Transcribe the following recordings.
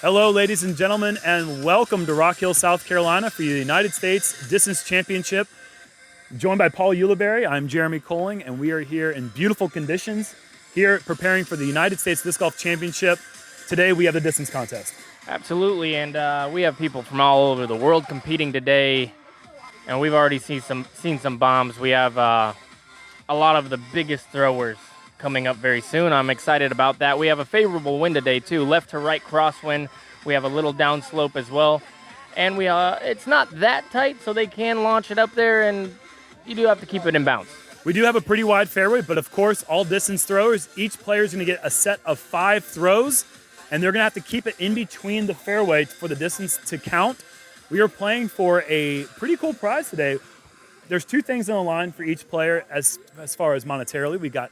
Hello, ladies and gentlemen, and welcome to Rock Hill, South Carolina for the United States Distance Championship. Joined by Paul Ulibarri, I'm Jeremy Koling, and we are here in beautiful conditions, here preparing for the United States Disc Golf Championship. Today, we have the distance contest. Absolutely, and we have people from all over the world competing today, and we've already seen some bombs. We have a lot of the biggest throwers coming up very soon. I'm excited about that. We have a favorable wind today too, left to right crosswind. We have a little downslope as well, and it's not that tight, so they can launch it up there, and you do have to keep it in bounds. We do have a pretty wide fairway, but of course, all distance throwers, each player is going to get a set of 5 throws, and they're going to have to keep it in between the fairway for the distance to count. We are playing for a pretty cool prize today. There's 2 things on the line for each player as far as monetarily. We got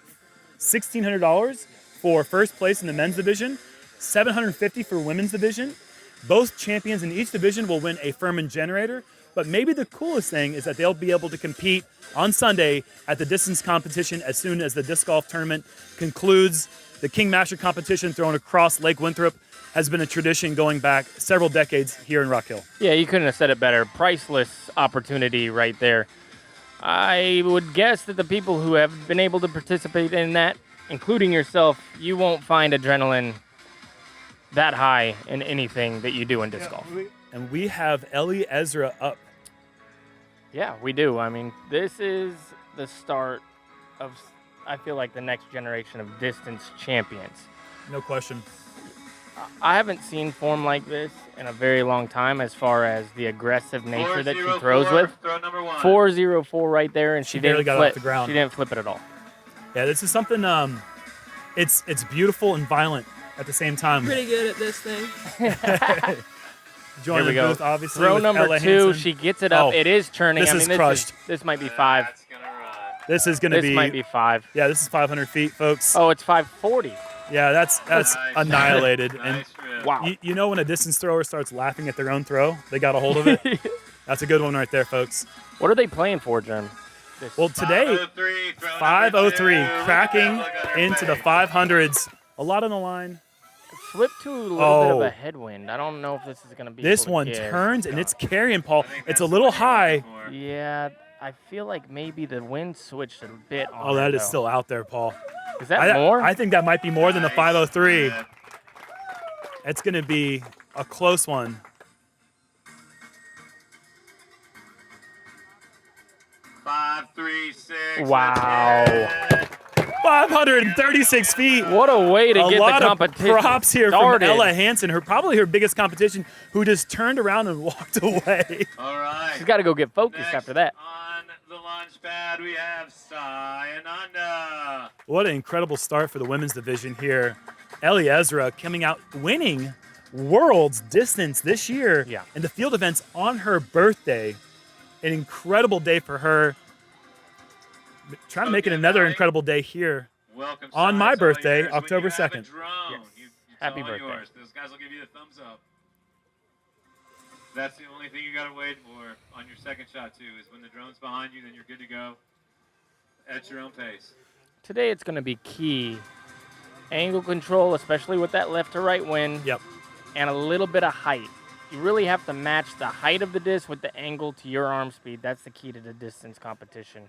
$1,600 for first place in the men's division, $750 for women's division. Both champions in each division will win a Furman generator, but maybe the coolest thing is that they'll be able to compete on Sunday at the distance competition as soon as the disc golf tournament concludes. The King Masher competition thrown across Lake Winthrop has been a tradition going back several decades here in Rock Hill. Yeah, you couldn't have said it better. Priceless opportunity right there. I would guess that the people who have been able to participate in that, including yourself, you won't find adrenaline that high in anything that you do in disc golf. And we have Eliezra up. Yeah, we do. I mean, this is the start of, I feel like, the next generation of distance champions. No question. I haven't seen form like this in a very long time as far as the aggressive nature that she throws with. Throw number 1. 404 right there, and she barely didn't got flip. off the ground. She didn't flip it at all. Yeah, this is something, it's beautiful and violent at the same time. Pretty good at this thing. Join the booth, obviously. Throw with number Ella 2, Hansen. she gets it up. Oh, it is turning. this is crushed. This might be 5. That's gonna run. This is going to be... This might be 5. Yeah, this is 500 feet, folks. Oh, it's 540. Yeah, that's Nice. annihilated. Nice And rip. Wow. you know when a distance thrower starts laughing at their own throw? They got a hold of it. That's a good one right there, folks. What are they playing for, Jerm? Well, today, 503, throw number 503, 2. cracking Look at her into the face. 500s. A lot on the line. Flip to a little bit of Oh. a headwind. I don't know if this is going to be This able to one get. turns, and it's carrying, Paul. I think It's that's a little what you're high. looking for. Yeah, I feel like maybe the wind switched a bit on Oh, that her, is though. still out there, Paul. Is that more? I think that might be more than the Nice 503. rip. It's going to be a close one. 536. Wow. 536 feet. What a way to A get lot the of competition props here started. from Ella Hansen, probably her biggest competition, who just turned around and walked away. All right. She's got to go get focused Next after that. on the launch pad, we have Ananda. What an incredible start for the women's division here. Eliezra coming out winning World's Distance this year Yeah. in the field events on her birthday. An incredible day for her. Trying to make it another incredible day here. Welcome. On son, my it's all birthday, yours. When October you have a 2nd. drone, Yes. it's Happy all birthday. yours. Those guys will give you the thumbs up. That's the only thing you got to wait for on your second shot, too, is when the drone's behind you, then you're good to go at your own pace. Today it's going to be key. Angle control, especially with that left to right wind, Yep. and a little bit of height. You really have to match the height of the disc with the angle to your arm speed. That's the key to the distance competition.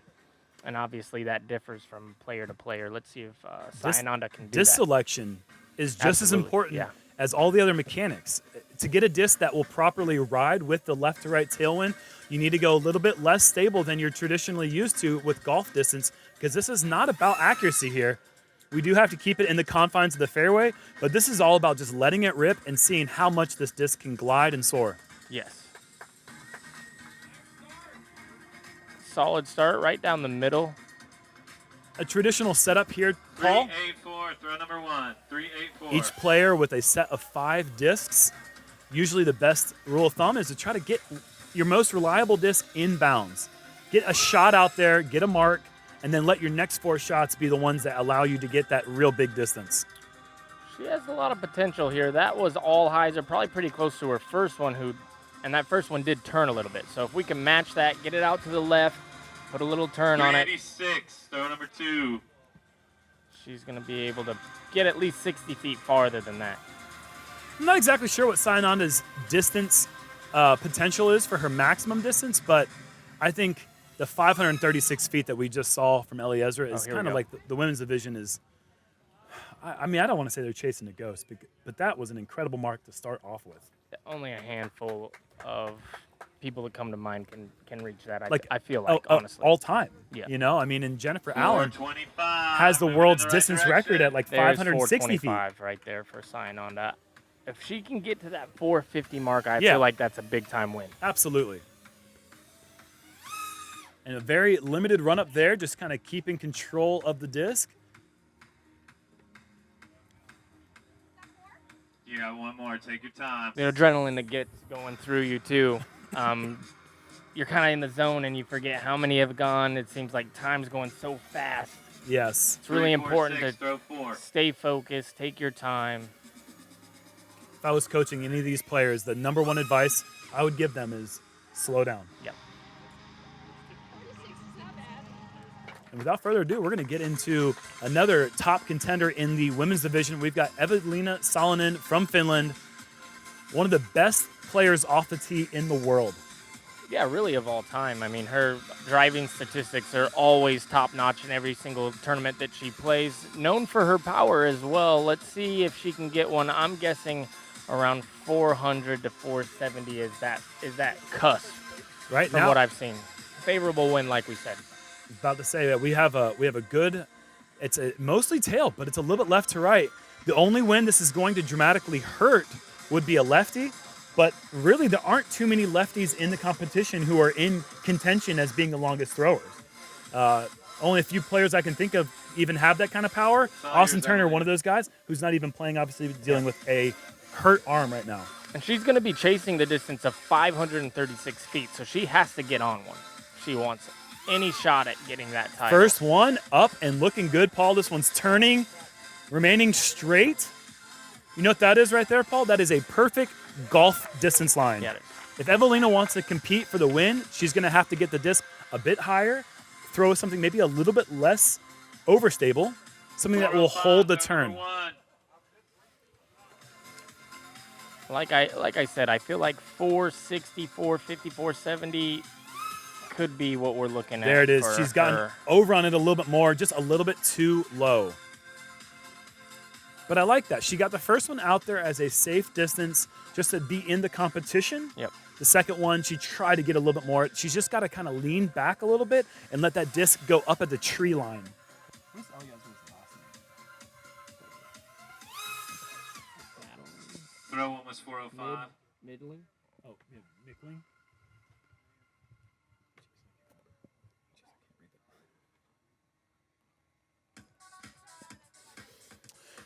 And obviously that differs from player to player. Let's see if Ananda can do Disc that. selection is just as Absolutely, important yeah. as all the other mechanics. To get a disc that will properly ride with the left to right tailwind, you need to go a little bit less stable than you're traditionally used to with golf distance, because this is not about accuracy here. We do have to keep it in the confines of the fairway, but this is all about just letting it rip and seeing how much this disc can glide and soar. Yes. Solid start right down the middle. A traditional setup here, Paul. 384, throw number 1. 384. Each player with a set of 5 discs. Usually the best rule of thumb is to try to get your most reliable disc in bounds. Get a shot out there, get a mark, and then let your next 4 shots be the ones that allow you to get that real big distance. She has a lot of potential here. That was all highs are probably pretty close to her first one, and that first one did turn a little bit. So if we can match that, get it out to the left, put a little turn on it. 386, throw number 2. She's going to be able to get at least 60 feet farther than that. I'm not exactly sure what Ananda's distance potential is for her maximum distance, but I think the 536 feet that we just saw from Eliezra is kind of like the women's division is. I mean, I don't want to say they're chasing a ghost, but that was an incredible mark to start off with. Only a handful of people that come to mind can reach that. Like, I feel like, honestly. All time. Yeah. You know, I mean, and Jennifer Allen 425, has the world's distance direction. record at like 560 feet. 425 right there for Ananda. If she can get to that 450 mark, I feel like that's a big-time win. Absolutely. And a very limited run up there, just kind of keeping control of the disc. Yeah, one more. Take your time. The adrenaline that gets going through you, too. You're kind of in the zone, and you forget how many have gone. It seems like time's going so fast. Yes. It's really 3, 4, important 6, to throw 4. stay focused, take your time. If I was coaching any of these players, the number one advice I would give them is slow down. Yep. And without further ado, we're going to get into another top contender in the women's division. We've got Eveliina Salonen from Finland, one of the best players off the tee in the world. Yeah, really of all time. I mean, her driving statistics are always top-notch in every single tournament that she plays. Known for her power as well. Let's see if she can get one. I'm guessing around 400 to 470 is that cusp Right from now, what I've seen. Favorable win, like we said. about to say that we have a good. It's mostly tail, but it's a little bit left to right. The only win this is going to dramatically hurt would be a lefty, but really there aren't too many lefties in the competition who are in contention as being the longest throwers. Only a few players I can think of even have that kind of power. Austin Turner, one of those guys who's not even playing, obviously dealing with a hurt arm right now. And she's going to be chasing the distance of 536 feet, so she has to get on one. She wants any shot at getting that title. First one up and looking good, Paul. This one's turning, remaining straight. You know what that is right there, Paul? That is a perfect golf distance line. Get it. If Eveliina wants to compete for the win, she's going to have to get the disc a bit higher, throw something maybe a little bit less overstable, something that will hold the turn. Like I said, I feel like 460, 450, 470 could be what we're looking at. There it is. for She's gotten her. over on it a little bit more, just a little bit too low. But I like that. She got the first one out there as a safe distance just to be in the competition. Yep. The second one, she tried to get a little bit more. She's just got to kind of lean back a little bit and let that disc go up at the tree line. Who's Eliezra's last name? Throw one was 405. Midtlyng. Oh, yeah, Midtlyng.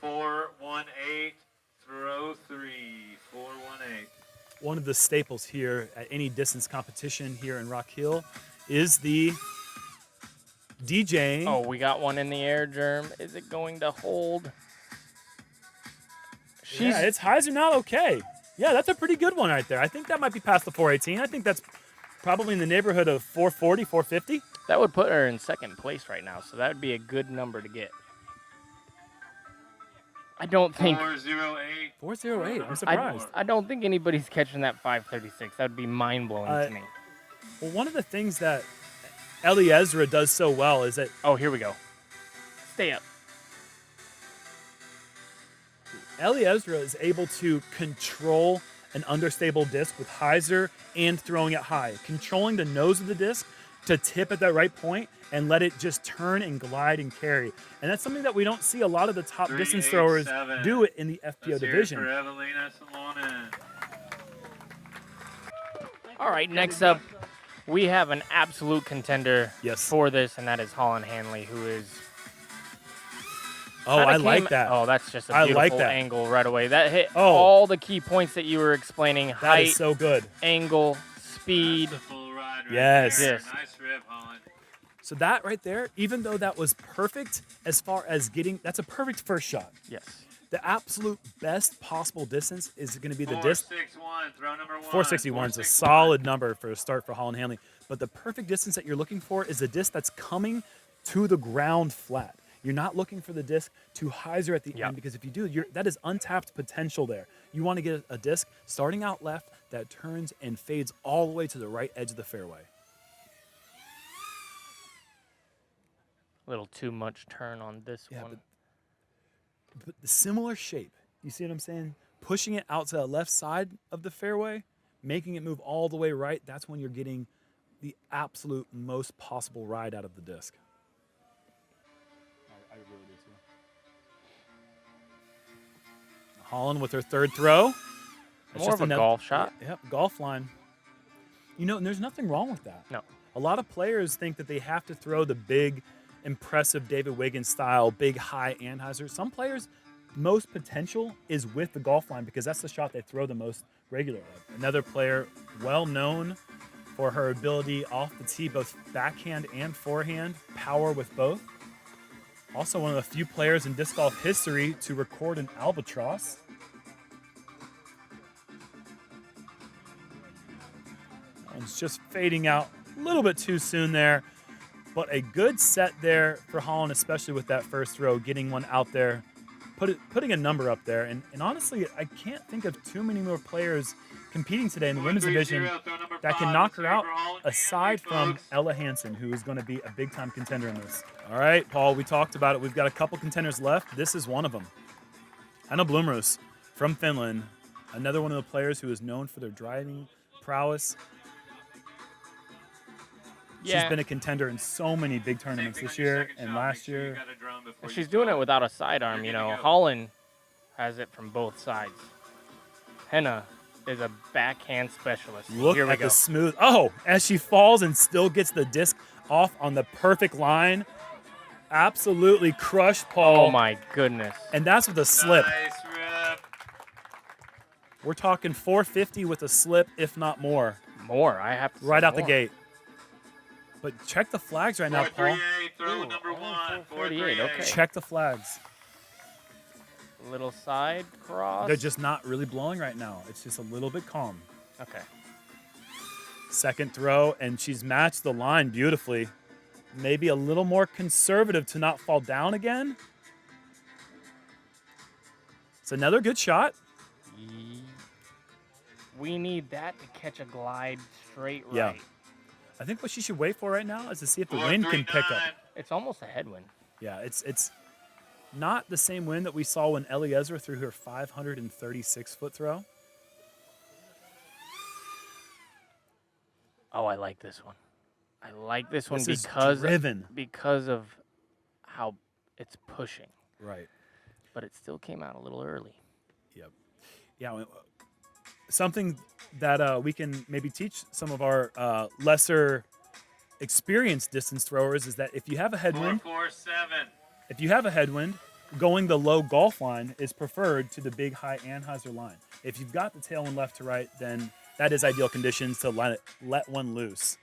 418. Throw 3. 418. One of the staples here at any distance competition here in Rock Hill is the DJ. Oh, we got one in the air, Germ. Is it going to hold? Yeah, it's highs are not okay. Yeah, that's a pretty good one right there. I think that might be past the 418. I think that's probably in the neighborhood of 440, 450. That would put her in second place right now, so that would be a good number to get. I don't think 408. 408. I'm surprised. I don't think anybody's catching that 536. That would be mind-blowing to me. Well, one of the things that Eliezra does so well is that... Oh, here we go. Stay up. Eliezra is able to control an understable disc with hyzer and throwing it high, controlling the nose of the disc to tip at that right point and let it just turn and glide and carry. And that's something that we don't see a lot of the top distance throwers do it in the FPO division. For Eveliina Salonen. All right, next up, we have an absolute contender Yes. for this, and that is Holyn Handley, who is... Oh, I like that. Oh, that's just a I beautiful like that. angle right away. That hit Oh. all the key points that you were explaining. That Height, is so good. angle, speed. That's the full ride right Yes. there. Yes. Nice rip, Holyn. So that right there, even though that was perfect as far as getting... That's a perfect first shot. Yes. The absolute best possible distance is going to be the disc. 461. Throw number 1. 461 is a solid number for a start for Holyn Handley. But the perfect distance that you're looking for is a disc that's coming to the ground flat. You're not looking for the disc to hyzer at the end, because if you do, that is untapped potential there. You want to get a disc starting out left that turns and fades all the way to the right edge of the fairway. A little too much turn on this one. But the similar shape, you see what I'm saying? Pushing it out to the left side of the fairway, making it move all the way right, that's when you're getting the absolute most possible ride out of the disc. I really do too. Holyn with her third throw. That's More of a golf shot. Yep, golf line. You know, and there's nothing wrong with that. No. A lot of players think that they have to throw the big, impressive David Wiggins style, big high anhyzer. Some players, most potential is with the golf line because that's the shot they throw the most regularly. Another player well known for her ability off the tee, both backhand and forehand, power with both. Also one of the few players in disc golf history to record an albatross. It's just fading out a little bit too soon there. But a good set there for Holyn, especially with that first throw, getting one out there, putting a number up there. And honestly, I can't think of too many more players competing today in the women's division that can knock her out, aside from Ella Hansen, who is going to be a big-time contender in this. All right, Paul, we talked about it. We've got a couple contenders left. This is one of them. Henna Blomroos from Finland, another one of the players who is known for their driving prowess. She's been a contender in so many big tournaments this year and last year. And she's doing it without a sidearm, you know. Holyn has it from both sides. Henna is a backhand specialist. Look at the smooth. Oh, as she falls and still gets the disc off on the perfect line. Absolutely crushed, Paul. Oh, my goodness. And that's with a slip. Nice rip. We're talking 450 with a slip, if not more. More, I have to say right out the more. gate. But check the flags right now, Paul. 438, throw number one. 438, okay. Check the flags. Little side cross. They're just not really blowing right now. It's just a little bit calm. Okay. Second throw, and she's matched the line beautifully. Maybe a little more conservative to not fall down again. It's another good shot. We need that to catch a glide straight right. Yeah. I think what she should wait for right now is to see if the wind can pick up. It's almost a headwind. Yeah, it's not the same wind that we saw when Eliezra threw her 536-foot throw. Oh, I like this one. I like this one This because of how it's pushing. Right. But it still came out a little early. Yep. Yeah. Something that we can maybe teach some of our lesser experienced distance throwers is that if you have a headwind, 447. if you have a headwind, going the low golf line is preferred to the big high anhyzer line. If you've got the tailwind left to right, then that is ideal conditions to let one loose.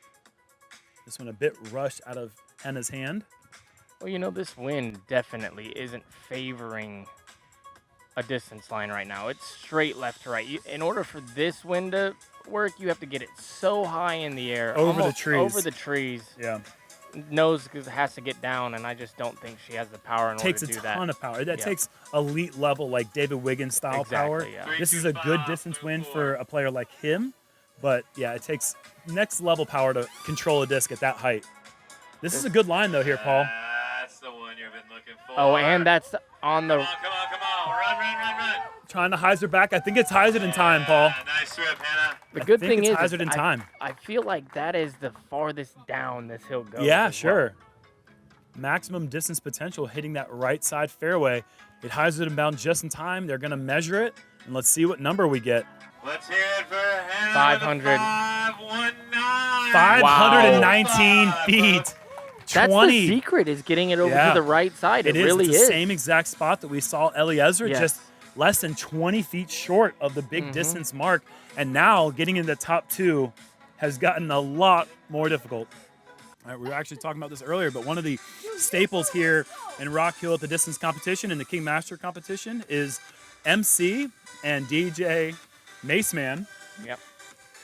This one a bit rushed out of Henna's hand. Well, you know, this wind definitely isn't favoring a distance line right now. It's straight left to right. In order for this wind to work, you have to get it so high in the air. Over the trees. Over the trees. Yeah. Nose has to get down, and I just don't think she has the power in order to do that. Takes a ton of power. That takes elite level, like David Wiggins style power. Yeah. This is a good distance win for a player like him, but yeah, it takes next level power to control a disc at that height. This is a good line though here, Paul. That's the one you've been looking for. Oh, and that's on the... Come on. Run. Trying to hyzer back. I think it's hyzered in time, Paul. Nice rip, Henna. The good thing is, hyzered in time. I feel like that is the farthest down this hill goes. Yeah, sure. Maximum distance potential hitting that right side fairway. It hyzered and bound just in time. They're going to measure it, and let's see what number we get. Let's hear it for Henna. 500. 519. 519 feet. That's the secret, is getting it over to the right side. It really is. It's the same exact spot that we saw Eliezra, just less than 20 feet short of the big distance mark. And now getting in the top two has gotten a lot more difficult. All right, we were actually talking about this earlier, but one of the staples here in Rock Hill at the distance competition and the King Master competition is MC and DJ Maceman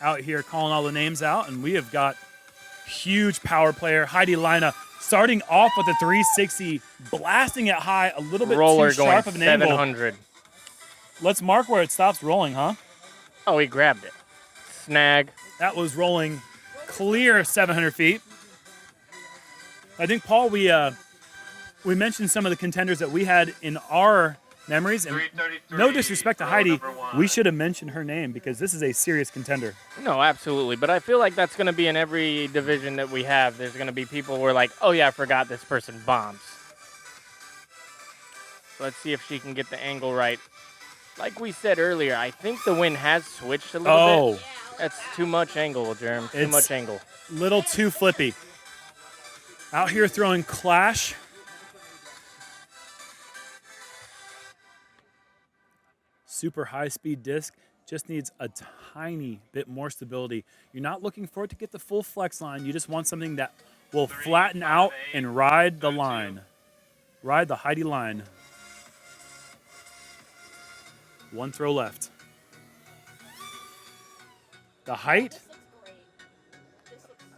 out here calling all the names out. And we have got huge power player Heide, Laine, Starting off with a 360, blasting it high, a little bit Roller too going sharp of an angle. 700. Let's mark where it stops rolling, huh? Oh, he grabbed it. Snag. That was rolling clear 700 feet. I think, Paul, we mentioned some of the contenders that we had in our memories. And no disrespect to Heide, we should have mentioned her name because this is a serious contender. No, absolutely. But I feel like that's going to be in every division that we have. There's going to be people who are like, oh, yeah, I forgot this person bombs. Let's see if she can get the angle right. Like we said earlier, I think the wind has switched a little bit. That's too much angle, Germ. Too much angle. Little too flippy. Out here throwing Clash. Super high-speed disc. Just needs a tiny bit more stability. You're not looking for it to get the full flex line. You just want something that will flatten out and ride the line. Ride the Heide line. One throw left. The height.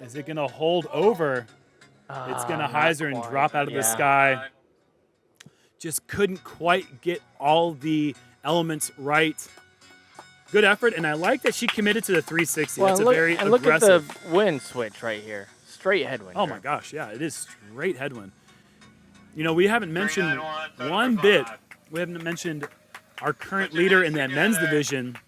Is it going to hold over? It's going to hyzer and drop out of the sky. Just couldn't quite get all the elements right. Good effort, and I like that she committed to the 360. Well, That's a very aggressive. Look at the wind switch right here. Straight headwind. Oh my gosh, yeah, it is straight headwind. You know, we haven't mentioned one bit. We haven't mentioned our current leader in that men's division,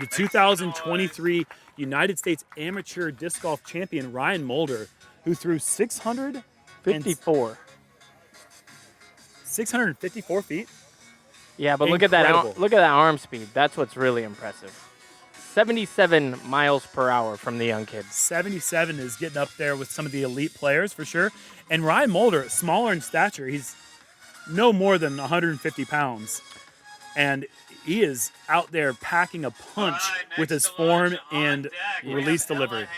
the 2023 United States Amateur Disc Golf Champion, Ryan Mulder, who threw 654 feet. Yeah, but look at that arm speed. That's what's really impressive. 77 miles per hour from the young kid. 77 is getting up there with some of the elite players for sure. And Ryan Mulder, smaller in stature, he's no more than 150 pounds. And he is out there packing a punch with his form and release delivery.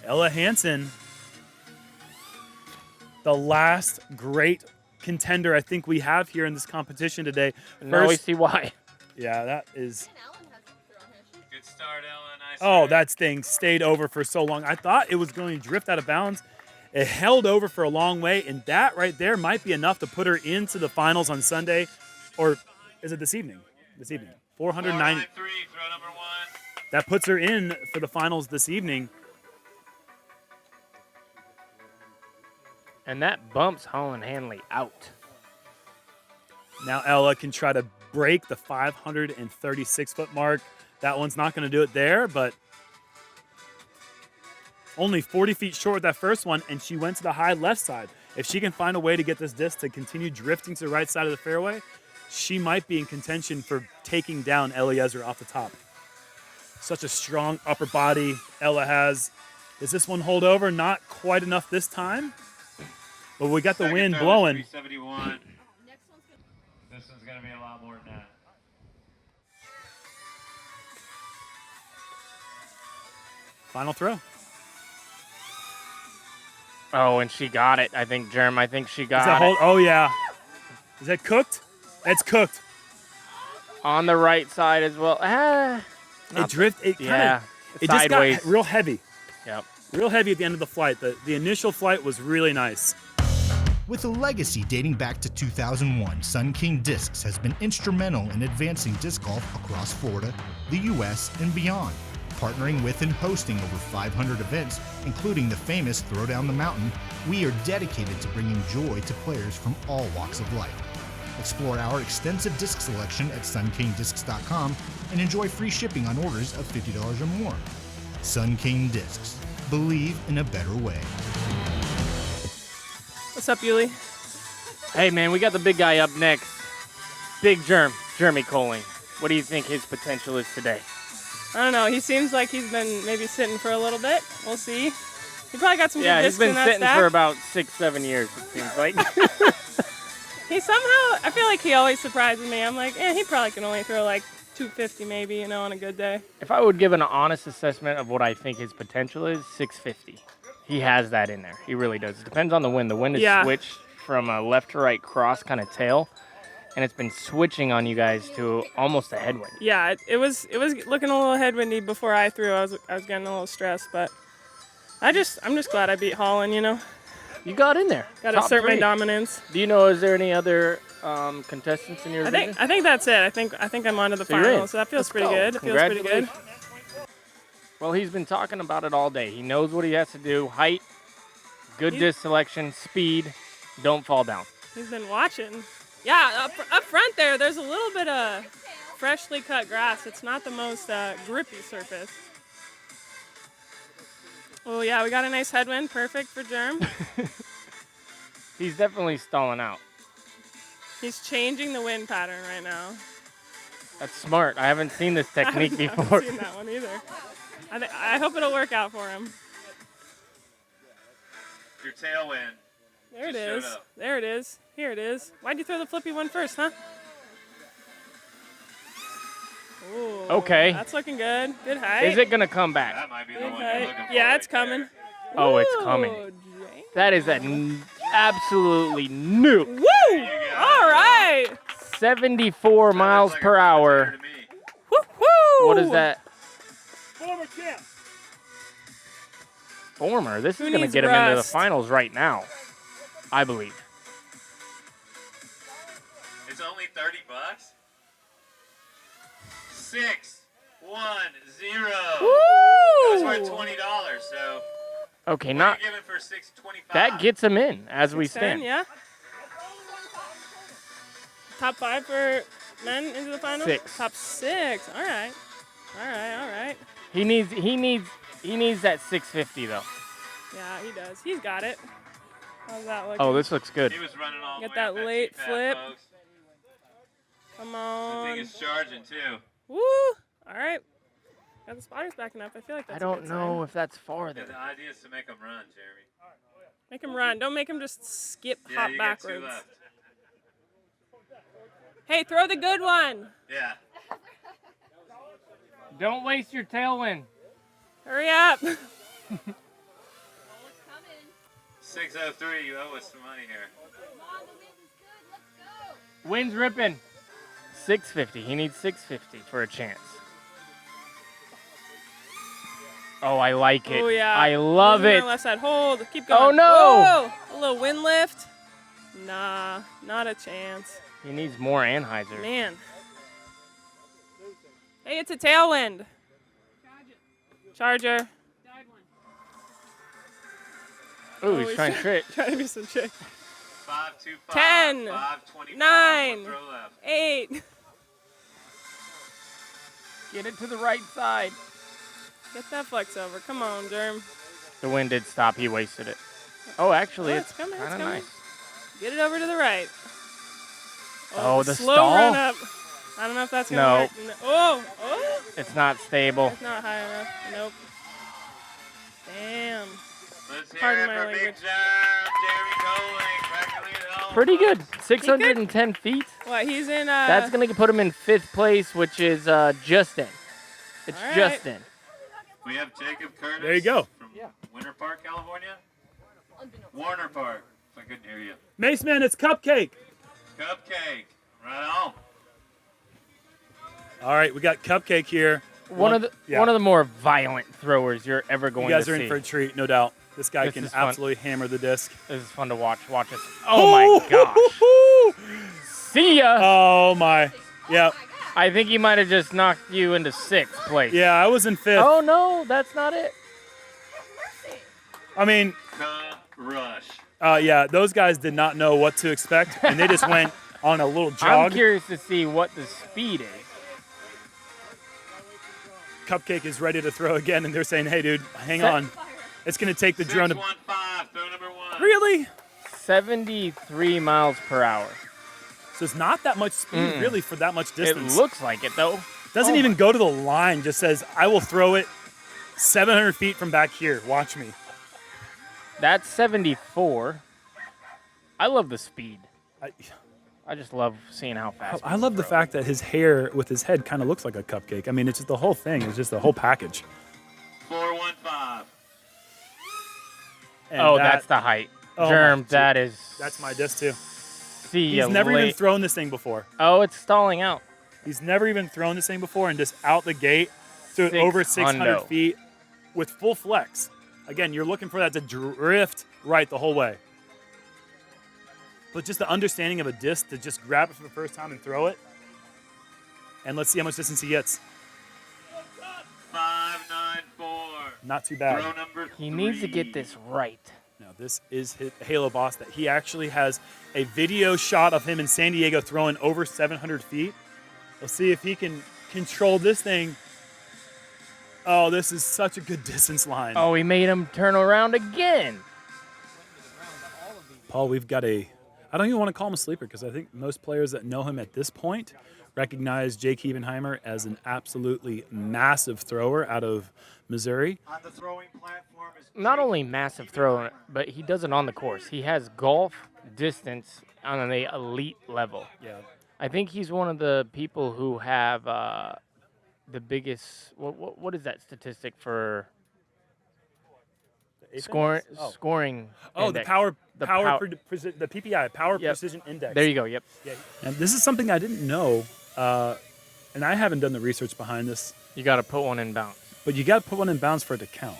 Ella Hansen, the last great contender I think we have here in this competition today. Now we see why. Yeah, that is. Good start, Ella. Nice. Oh, that thing stayed over for so long. I thought it was going to drift out of bounds. It held over for a long way, and that right there might be enough to put her into the finals on Sunday. Or is it this evening? This evening. 490. Throw number 1. That puts her in for the finals this evening. And that bumps Holyn Handley out. Now Ella can try to break the 536-foot mark. That one's not going to do it there, but only 40 feet short with that first one, and she went to the high left side. If she can find a way to get this disc to continue drifting to the right side of the fairway, she might be in contention for taking down Eliezra off the top. Such a strong upper body Ella has. Does this one hold over? Not quite enough this time. But we got the wind blowing. 371. This one's going to be a lot more than that. Final throw. Oh, and she got it. I think, Germ. I think she got it. Oh, yeah. Is that cooked? It's cooked. On the right side as well. It drifted. Yeah. It just got real heavy. Yep. Real heavy at the end of the flight. The initial flight was really nice. With a legacy dating back to 2001, Sun King Discs has been instrumental in advancing disc golf across Florida, the U.S., and beyond. Partnering with and hosting over 500 events, including the famous Throw Down the Mountain, we are dedicated to bringing joy to players from all walks of life. Explore our extensive disc selection at sunkingdiscs.com and enjoy free shipping on orders of $50 or more. Sun King Discs. Believe in a better way. What's up, Yuli? Hey, man, we got the big guy up next. Big Jeremy Koling. What do you think his potential is today? I don't know. He seems like he's been maybe sitting for a little bit. We'll see. He probably got some good discs in that he's been sitting stack. for about 6-7 years, it seems like. He somehow, I feel like he always surprises me. I'm like, he probably can only throw like 250 maybe, on a good day. If I would give an honest assessment of what I think his potential is, 650. He has that in there. He really does. It depends on the wind. The wind is switched from a left to right cross kind of tail, and it's been switching on you guys to almost a headwind. Yeah, it was looking a little headwindy before I threw. I was getting a little stressed, but I'm just glad I beat Holyn, you know. You got in there. Got to Top assert my 3. dominance. Do you know, is there any other contestants in your division? I think that's it. I think I'm on to the So you're in. finals. So that feels Let's pretty go. good. It feels pretty good. Well, he's been talking about it all day. He knows what he has to do. Height, good disc selection, speed, don't fall down. He's been watching. Yeah, up front there's a little bit of freshly cut grass. It's not the most grippy surface. Oh, yeah, we got a nice headwind. Perfect for Germ. He's definitely stalling out. He's changing the wind pattern right now. That's smart. I haven't seen this technique I before. haven't seen that one either. I hope it'll work out for him. Your tailwind. There it just showed is. up. There it is. Here it is. Why'd you throw the flippy one first, huh? Ooh, Okay. That's looking good. Good height. Is it going to come back? That might be the Good one you're height. looking for. Yeah, right it's coming. there. Oh, it's Ooh, coming. Jay. That is absolutely nuke. Woo! All right. 74 miles Looks like per a hour. to me. Woo-hoo! What is that? Former champ. Former. This Who is going to needs get him into the rust? finals right now, I believe. It's only $30. 6, 1, 0. That was worth Woo! $20. So Okay, what not are you giving for 6.25? that gets him in as we 10, stand. yeah. Top 5 for men into the final? 6. Top 6. All right. All right, all right. He needs that 650 though. Yeah, he does. He's got it. How's that looking? Oh, this looks good. He was running all the Get way that up late G-pad, flip. folks. Come The on. thing is charging too. Woo! All right. Got the spotters backing up. I feel like that's I a don't good know sign. if that's Yeah, farther. the idea is to make him run, Jeremy. Make him run. Don't make him just skip, Yeah, hop you got 2 backwards. left. Hey, throw the good one. Yeah. Don't waste your tailwind. Hurry up. 6:03. You owe us some money here. Wind's ripping. 650. He needs 650 for a chance. Oh, I like it. Oh, yeah. I love Using it. my left side. Hold. Keep going. Oh, no. Whoa. A little wind lift. Nah, not a chance. He needs more Anheuser. Man. Hey, it's a tailwind. Charger. Ooh, he's trying to trick. Trying to do some trick. 5.25. 10, 5.25. 9, One throw left. 8. Get it to the right side. Get that flex over. Come on, Germ. The wind did stop. He wasted it. Oh, actually, Oh, it's it's coming, it's kind of coming. nice. Get it over to the right. Oh, the slow stall? run up. I don't know if that's going to No. work. Oh, oh. It's not stable. It's not high enough. Nope. Damn. Let's hear Pardon it my for Big language. Jeremy Coling. Practically at home. Pretty good. 610 feet. What, he's in... That's going to put him in 5th place, which is just in. It's All just right. in. We have Jacob Curtis. There you go. From Winter Park, California. Warner Park. If I couldn't hear you. Mace Man, it's Cupcake. Cupcake. Right on. All right, we got Cupcake here. One of the more violent throwers you're ever going You guys to are see. in for a treat, no doubt. This guy This can is fun. absolutely hammer the disc. This is fun to watch. Watch this. Oh my gosh. See ya. Oh my. Yeah. I think he might have just knocked you into 6th place. Yeah, I was in 5th. Oh no, that's not it. I mean, Rush. yeah, those guys did not know what to expect, and they just went on a little I'm jog. curious to see what the speed is. Cupcake is ready to throw again, and they're saying, hey, dude, hang Set. on. It's going to take the drone to... 615. Throw number 1. Really? 73 miles per hour. So it's not that much speed, really, for that much distance. It looks like it though. Doesn't even go to the line. Just says, I will throw it 700 feet from back here. Watch me. That's 74. I love the speed. I just love seeing how fast. I love the fact that his hair with his head kind of looks like a cupcake. I mean, it's just the whole thing. It's just the whole package. 415. And Oh, that- that's the height. Oh, Germ, my- that's is. That's my disc, too. See He's ya never even late. thrown this thing before. Oh, it's stalling out. He's never even thrown this thing before, and just out the gate to over 600 600. feet with full flex. Again, you're looking for that to drift right the whole way. But just the understanding of a disc to just grab it for the first time and throw it. And let's see how much distance he gets. 594. Not too bad. Throw number 3. He needs to get this right. Now, this is his Halo boss that he actually has a video shot of him in San Diego throwing over 700 feet. We'll see if he can control this thing. Oh, this is such a good distance line. Oh, he made him turn around again. Paul, we've got I don't even want to call him a sleeper because I think most players that know him at this point recognize Jake Hebenheimer as an absolutely massive thrower out of Missouri. On the throwing platform is Not only massive thrower, but he does it on the course. He has golf distance on the elite level. Yeah. I think he's one of the people who have the biggest. What is that statistic for scoring? Oh. Scoring. Oh, index. the PPI, Power Yep. Precision Index. There you go. Yep. Yeah. And this is something I didn't know, and I haven't done the research behind this, You got to put one in bounds. but you got to put one in bounds for it to count.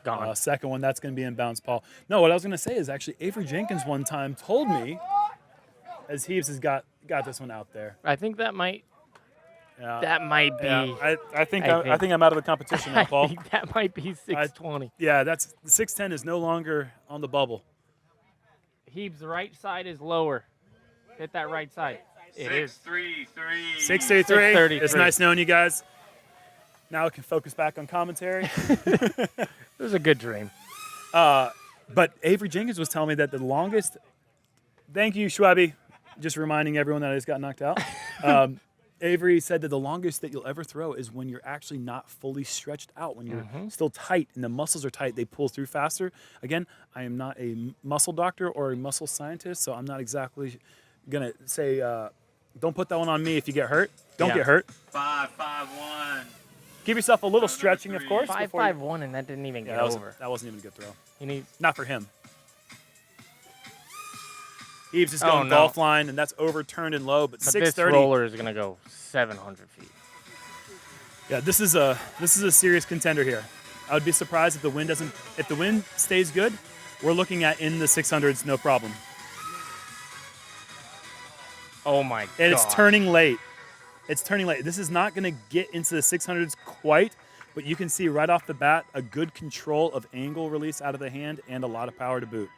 Gone. Second one, that's going to be in bounds, Paul. No, what I was going to say is actually Avery Jenkins one time told me, as Heaves has got this one out there. I think that might. Yeah. That might be. Yeah, I think I think- I'm out of the competition now, I Paul. think that might be 620. Yeah, that's 610 is no longer on the bubble. Heaves' right side is lower. Hit that right side. It is. 633. 633. 633. It's nice knowing you guys. Now we can focus back on commentary. It was a good dream. But Avery Jenkins was telling me that the longest. Thank you, Schwabi. Just reminding everyone that I just got knocked out. Avery said that the longest that you'll ever throw is when you're actually not fully stretched out, when you're still tight and the muscles are tight, they pull through faster. Again, I am not a muscle doctor or a muscle scientist, so I'm not exactly going to say, don't put that one on me if you get hurt. Don't get hurt. 551. Give yourself a little stretching, of course. 5.51, and that didn't even get over. That wasn't even a good throw. He needs. Not for him. Eves is Oh, going no. golf line, and that's overturned and low, but But this 630. roller is gonna go 700 feet. Yeah, this is a serious contender here. I would be surprised if the wind stays good. We're looking at in the 600s, no problem. Oh my god! And it's turning late. It's turning late. This is not going to get into the 600s quite, but you can see right off the bat a good control of angle release out of the hand and a lot of power to boot.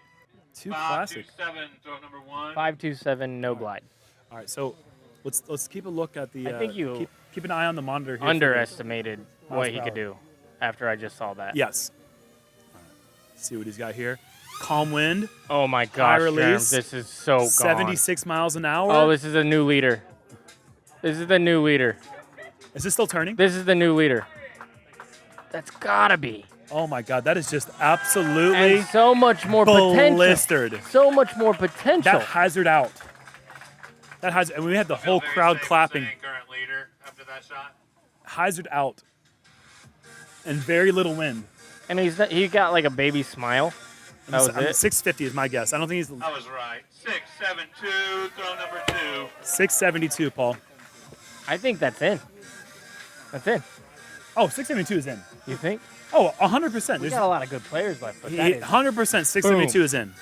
Too classic. 527. Throw number 1. 527, no glide. All right, so let's keep a look at the. I think you keep an eye on the monitor here. underestimated what Miles he per could hour. do after I just saw that. Yes. All right. Let's see what he's got here. Calm wind. Oh my gosh, Jerem, release. this is so gone. 76 miles an hour. Oh, this is a new leader. This is the new leader. Is this still turning? This is the new leader. That's gotta be. Oh my God, that is just absolutely And so much more potential. blistered. So much more potential. That hazard out. That hazard, and we had the whole Feel very crowd safe clapping. saying current leader after that shot. Hazard out. And very little wind. And he got like a baby smile. That was it. 650 is my guess. I don't think he's I was right. 672. Throw number 2. 672, Paul. I think that's in. That's in. Oh, 672 is in. You think? Oh, 100%. We There's got a lot of good players left, but that is. 100% 672 is in.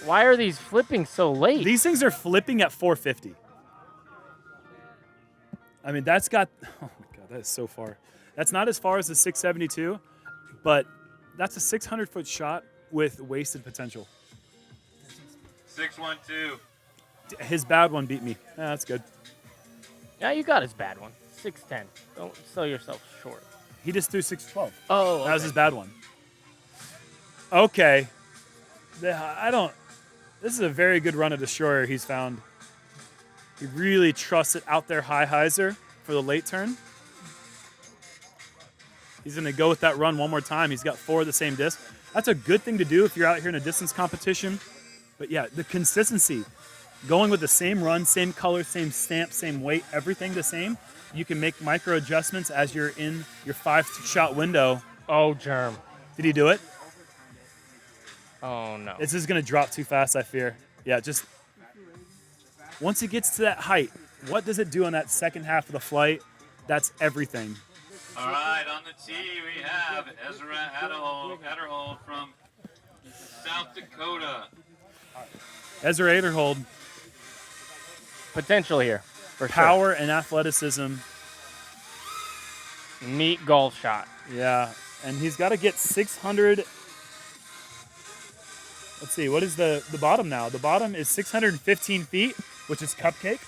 Why are these flipping so late? These things are flipping at 450. I mean, that's got, oh my God, that is so far. That's not as far as the 672, but that's a 600-foot shot with wasted potential. 612. His bad one beat me. That's good. Yeah, you got his bad one. 610. Don't sell yourself short. He just threw 612. Oh, okay. That was his bad one. Okay. This is a very good run of Destroyer he's found. He really trusts it out there high hyzer for the late turn. He's going to go with that run one more time. He's got 4 of the same disc. That's a good thing to do if you're out here in a distance competition. But yeah, the consistency. Going with the same run, same color, same stamp, same weight, everything the same. You can make micro adjustments as you're in your 5-shot window. Oh, Germ. Did he do it? Oh, no. This is going to drop too fast, I fear. Yeah, just once it gets to that height, what does it do on that second half of the flight? That's everything. All right, on the tee we have Ezra Aderhold from South Dakota. Ezra Aderhold, Potential here, for power and athleticism. sure. Neat golf shot. Yeah, and he's got to get 600. Let's see, what is the bottom now? The bottom is 615 feet, which is cupcake.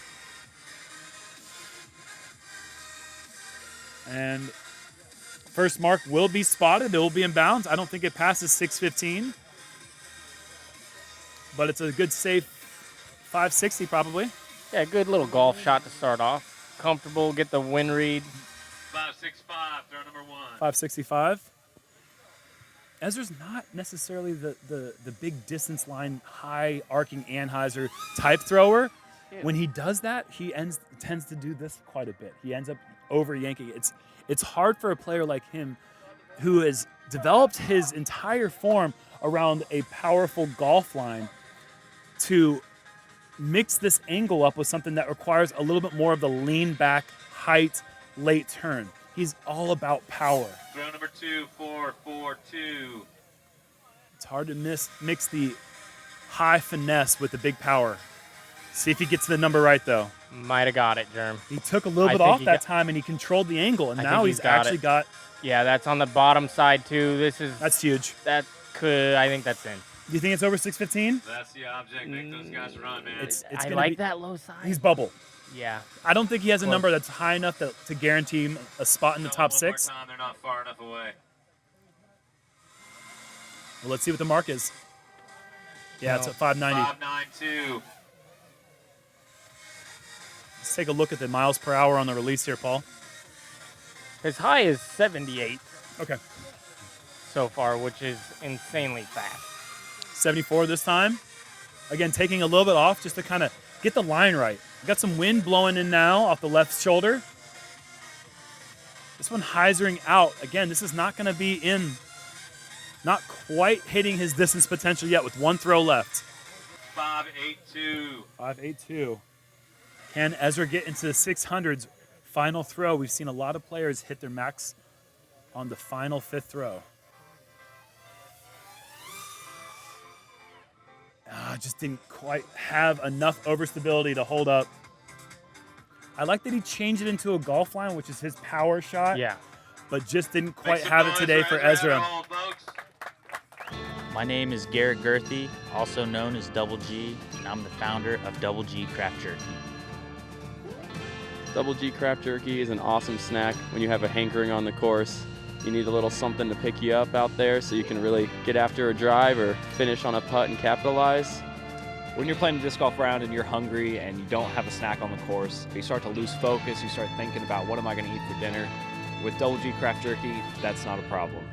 And first mark will be spotted. It will be in bounds. I don't think it passes 615. But it's a good safe 560 probably. Yeah, good little golf shot to start off. Comfortable, get the wind read. 565, throw number 1. 565. Ezra's not necessarily the big distance line, high arcing Anheuser type thrower. Yeah. When he does that, he tends to do this quite a bit. He ends up over yanking. It's hard for a player like him who has developed his entire form around a powerful golf line to mix this angle up with something that requires a little bit more of the lean back, height, late turn. He's all about power. Throw number 2, 442. It's hard to mix the high finesse with the big power. See if he gets the number right, though. Might have got it, Germ. He took a little bit off that time, and he controlled the angle, and now he's actually got... Yeah, that's on the bottom side, too. That's huge. I think that's in. Do you think it's over 615? That's the object. Make those guys run, man. I like that low side. He's bubble. Yeah. I don't think he has a number that's high enough to guarantee him a spot in the top 6. One more time, they're not far enough away. Well, let's see what the mark is. Yeah, it's at 590. 592. Let's take a look at the miles per hour on the release here, Paul. His high is 78 Okay. so far, which is insanely fast. 74 this time. Again, taking a little bit off just to kind of get the line right. Got some wind blowing in now off the left shoulder. This one hyzering out. Again, this is not going to be in. Not quite hitting his distance potential yet with one throw left. 582. 582. Can Ezra get into the 600s? Final throw. We've seen a lot of players hit their max on the final 5th throw. Just didn't quite have enough overstability to hold up. I like that he changed it into a golf line, which is his power shot. Yeah. But just didn't quite have it today for Ezra. My name is Garrett Gurthie, also known as Double G, and I'm the founder of Double G Craft Jerky. Double G Craft Jerky is an awesome snack when you have a hankering on the course. You need a little something to pick you up out there so you can really get after a drive or finish on a putt and capitalize. When you're playing a disc golf round and you're hungry and you don't have a snack on the course, you start to lose focus, you start thinking about what am I going to eat for dinner. With Double G Craft Jerky, that's not a problem.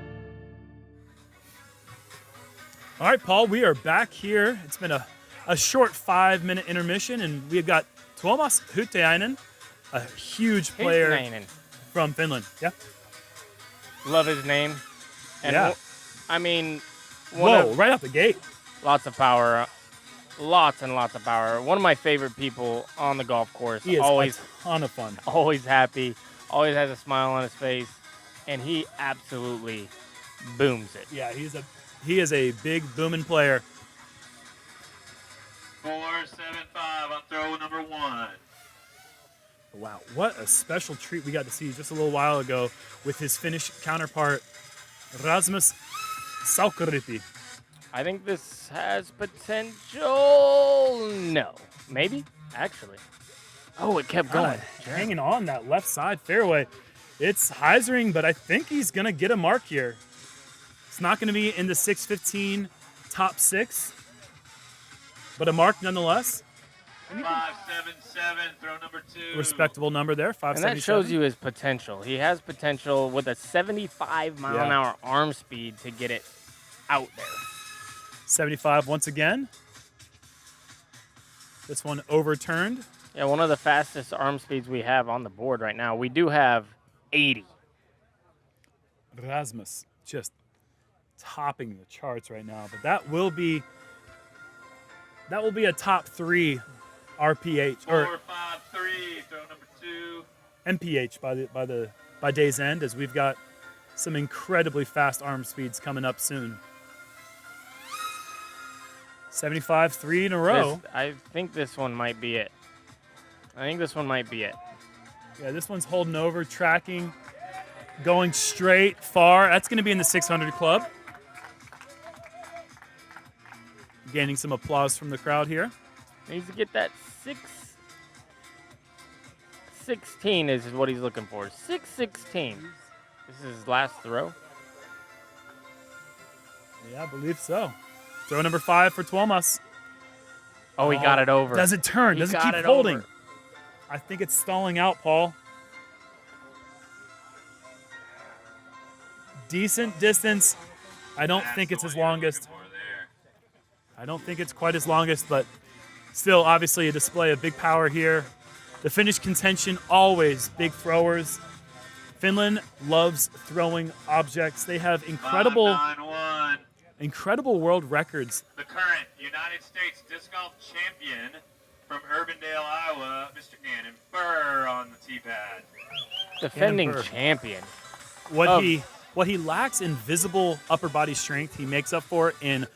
All right, Paul, we are back here. It's been a short 5-minute intermission, and we've got Tuomas Hyytiäinen, a huge player Hebenheimer. from Finland. Yeah. Love his name. And Yeah. Right out the gate. Lots of power. Lots and lots of power. One of my favorite people on the golf course. He is always a ton of fun. Always happy. Always has a smile on his face. And he absolutely booms it. Yeah, he is a big booming player. 475 on throw number 1. Wow, what a special treat we got to see just a little while ago with his Finnish counterpart, Rasmus Saukoriipi. I think this has potential. No. Maybe? Actually. Oh, it kept going. Hanging on that left side fairway. It's hyzering, but I think he's going to get a mark here. It's not going to be in the 615 top 6, but a mark nonetheless. 577, throw number 2. Respectable number there, 577. And that shows you his potential. He has potential with a 75 mile an hour arm speed to get it out there. 75 once again. This one overturned. Yeah, one of the fastest arm speeds we have on the board right now. We do have 80. Rasmus just topping the charts right now, but that will be a top 3 RPH or 453, throw number 2. MPH by the by day's end, as we've got some incredibly fast arm speeds coming up soon. 75, 3 in a row. I think this one might be it. Yeah, this one's holding over, tracking, going straight, far. That's going to be in the 600 club. Gaining some applause from the crowd here. Needs to get that 616 is what he's looking for. 616. This is his last throw. Yeah, I believe so. Throw number 5 for Tuomas. Oh, he got it over. Does it turn? Does it keep holding? Over. I think it's stalling out, Paul. Decent distance. I don't think it's his longest. I don't think it's quite his longest, but still, obviously, a display of big power here. The Finnish contention, always big throwers. Finland loves throwing objects. They have incredible world records. The current United States disc golf champion from Urbandale, Iowa, Mr. Gannon Buhr on the tee pad. Defending champion. What he lacks in visible upper body strength, he makes up for in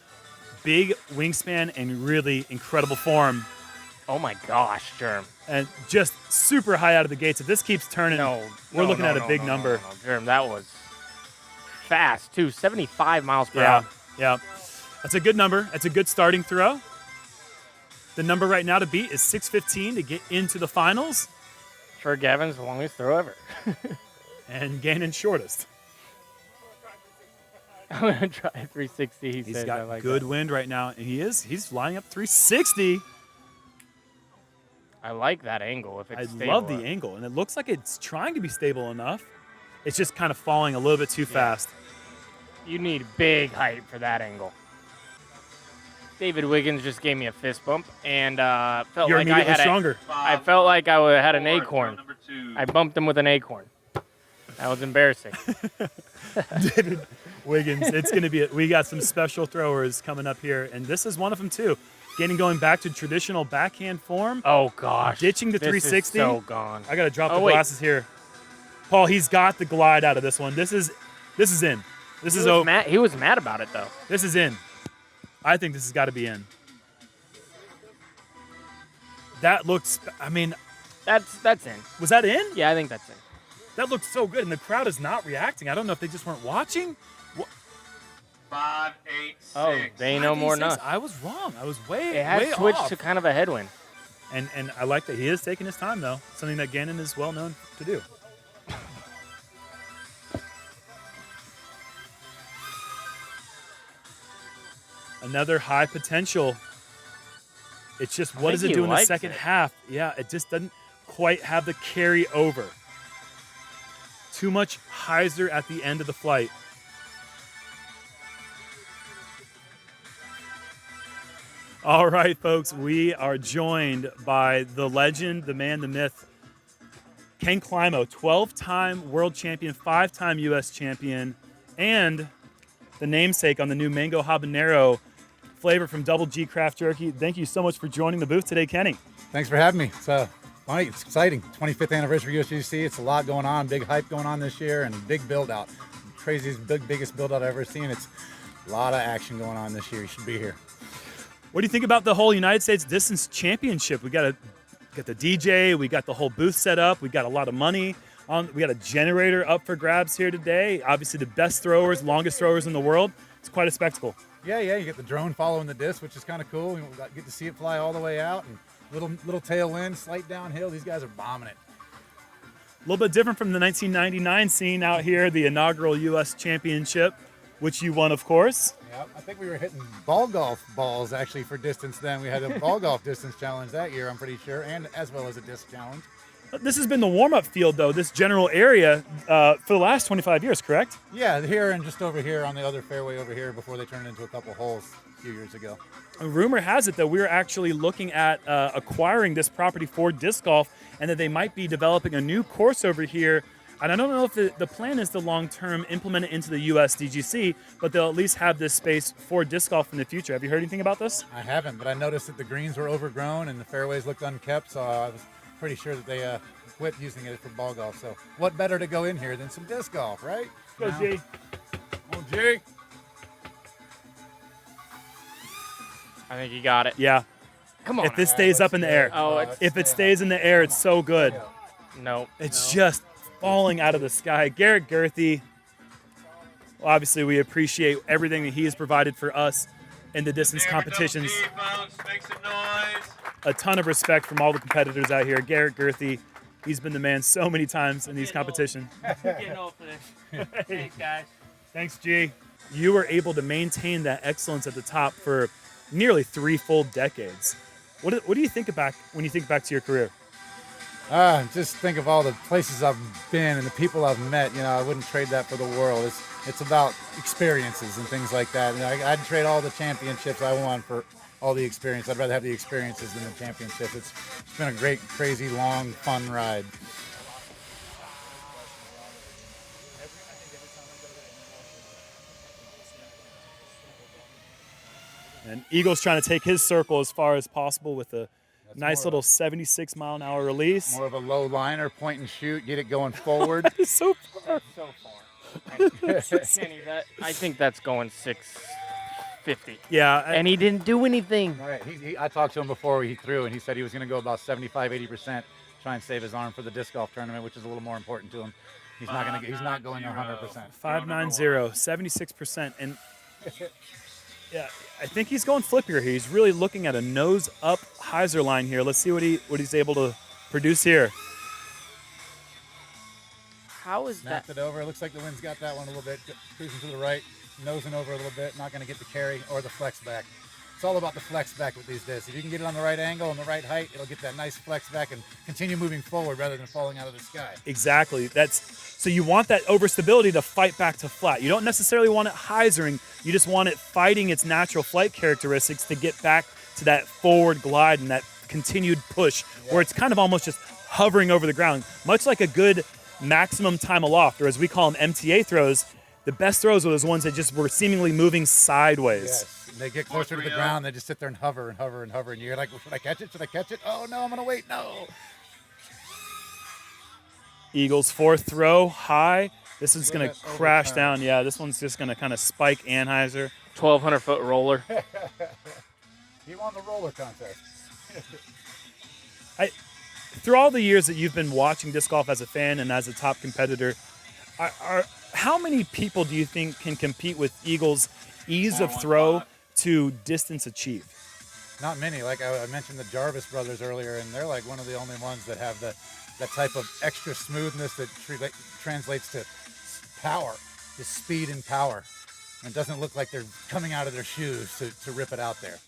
big wingspan and really incredible form. Oh my gosh, Germ. And just super high out of the gates. If this keeps turning, we're looking at a big number. Germ, that was fast too. 75 miles per hour. Yeah. That's a good number. That's a good starting throw. The number right now to beat is 6:15 to get into the finals. Sure, Gavin's the longest throw ever. And Gannon shortest. I'm going to try 360, He's got good wind right now, and he's lining up 360. I like that angle if it's stable. I love the angle, and it looks like it's trying to be stable enough. It's just kind of falling a little bit too fast. You need big height for that angle. David Wiggins just gave me a fist bump, and felt You're like I had stronger. I felt like I had an acorn. I bumped him with an acorn. That was embarrassing. David Wiggins, it's going to be. We got some special throwers coming up here, and this is one of them too. Going back to traditional backhand form. Oh gosh, ditching the 360. Is so gone. I got to drop the glasses here. Paul, he's got the glide out of this one. This is in. He was mad about it though. This is in. I think this has got to be in. That looks. I mean, that's in. Was that in? Yeah, I think that's in. That looks so good, and the crowd is not reacting. I don't know if they just weren't watching. 5, 8, 6. Oh, they know more than us. I was wrong. I was way It has switched off. to kind of a headwind. And I like that he is taking his time, though. Something that Gannon is well known to do. Another high potential. It's just, what does it do in the second half? Yeah, it just doesn't quite have the carry over. Too much hyzer at the end of the flight. All right, folks, we are joined by the legend, the man, the myth, Ken Climo, 12-time world champion, 5-time U.S. champion, and the namesake on the new Mango Habanero flavor from Double G Craft Jerky. Thank you so much for joining the booth today, Kenny. Thanks for having me. It's exciting. 25th anniversary USGC. It's a lot going on, big hype going on this year, and a big build-out. Craziest, biggest build-out I've ever seen. It's a lot of action going on this year. You should be here. What do you think about the whole United States Distance Championship? We got the DJ, we got the whole booth set up, we got a lot of money on. We got a generator up for grabs here today. Obviously, the best throwers, longest throwers in the world. It's quite a spectacle. Yeah. You get the drone following the disc, which is kind of cool. We get to see it fly all the way out, and little tailwind, slight downhill. These guys are bombing it. A little bit different from the 1999 scene out here, the inaugural U.S. Championship, which you won, of course. Yeah, I think we were hitting ball golf balls actually for distance then. We had a ball golf distance challenge that year, I'm pretty sure, and as well as a disc challenge. This has been the warm-up field, though, this general area for the last 25 years, correct? Yeah, here and just over here on the other fairway over here before they turned it into a couple holes a few years ago. A rumor has it that we're actually looking at acquiring this property for disc golf, and that they might be developing a new course over here. And I don't know if the plan is to long-term implement it into the US DGC, but they'll at least have this space for disc golf in the future. Have you heard anything about this? I haven't, but I noticed that the greens were overgrown and the fairways looked unkept, so I was pretty sure that they quit using it for ball golf. So what better to go in here than some disc golf, right? Let's go, G. Come on, G. I think you got it. Yeah. Come on. If this stays up in the air. Oh, If it stays in the air, it's so good. No. It's just falling out of the sky. Garrett Gurthie, well, obviously we appreciate everything that he has provided for us in the distance competitions. Make some noise. A ton of respect from all the competitors out here. Garrett Gurthie, he's been the man so many times in these competitions. Getting old for this. Thanks, guys. Thanks, G. You were able to maintain that excellence at the top for nearly 3 full decades. What do you think about when you think back to your career? Just think of all the places I've been and the people I've met. You know, I wouldn't trade that for the world. It's about experiences and things like that. And I'd trade all the championships I won for all the experience. I'd rather have the experiences than the championships. It's been a great, crazy, long, fun ride. And Eagle's trying to take his circle as far as possible with a nice little 76-mile-an-hour release. More of a low liner, point and shoot, get it going forward. It's so far. So far. Kenny, I think that's going 650. Yeah. And he didn't do anything. All right. I talked to him before he threw, and he said he was going to go about 75, 80%, try and save his arm for the disc golf tournament, which is a little more important to him. He's not going to. He's not going 100%. 590, 76%, and yeah, I think he's going flip here. He's really looking at a nose-up hyzer line here. Let's see what he's able to produce here. How is Snapped that? it over. Looks like the wind's got that one a little bit. Cruising to the right, nosing over a little bit. Not going to get the carry or the flex back. It's all about the flex back with these discs. If you can get it on the right angle and the right height, it'll get that nice flex back and continue moving forward rather than falling out of the sky. Exactly. So you want that overstability to fight back to flat. You don't necessarily want it hyzering. You just want it fighting its natural flight characteristics to get back to that forward glide and that continued push where it's kind of almost just hovering over the ground. Much like a good maximum time aloft, or as we call them, MTA throws, the best throws are those ones that just were seemingly moving sideways. Yes. And they get closer to the ground, they just sit there and hover and hover and hover, and you're like, well, should I catch it? Should I catch it? Oh, no, I'm going to wait. No. Eagles' fourth throw, high. This is going to crash down. Yeah, this one's just going to kind of spike Anheuser. 1,200-foot roller. He won the roller contest. Through all the years that you've been watching disc golf as a fan and as a top competitor, how many people do you think can compete with Eagles' ease of throw to distance achieved? Not many. Like I mentioned the Jarvis brothers earlier, and they're like one of the only ones that have that type of extra smoothness that translates to power, the speed and power. And it doesn't look like they're coming out of their shoes to rip it out there.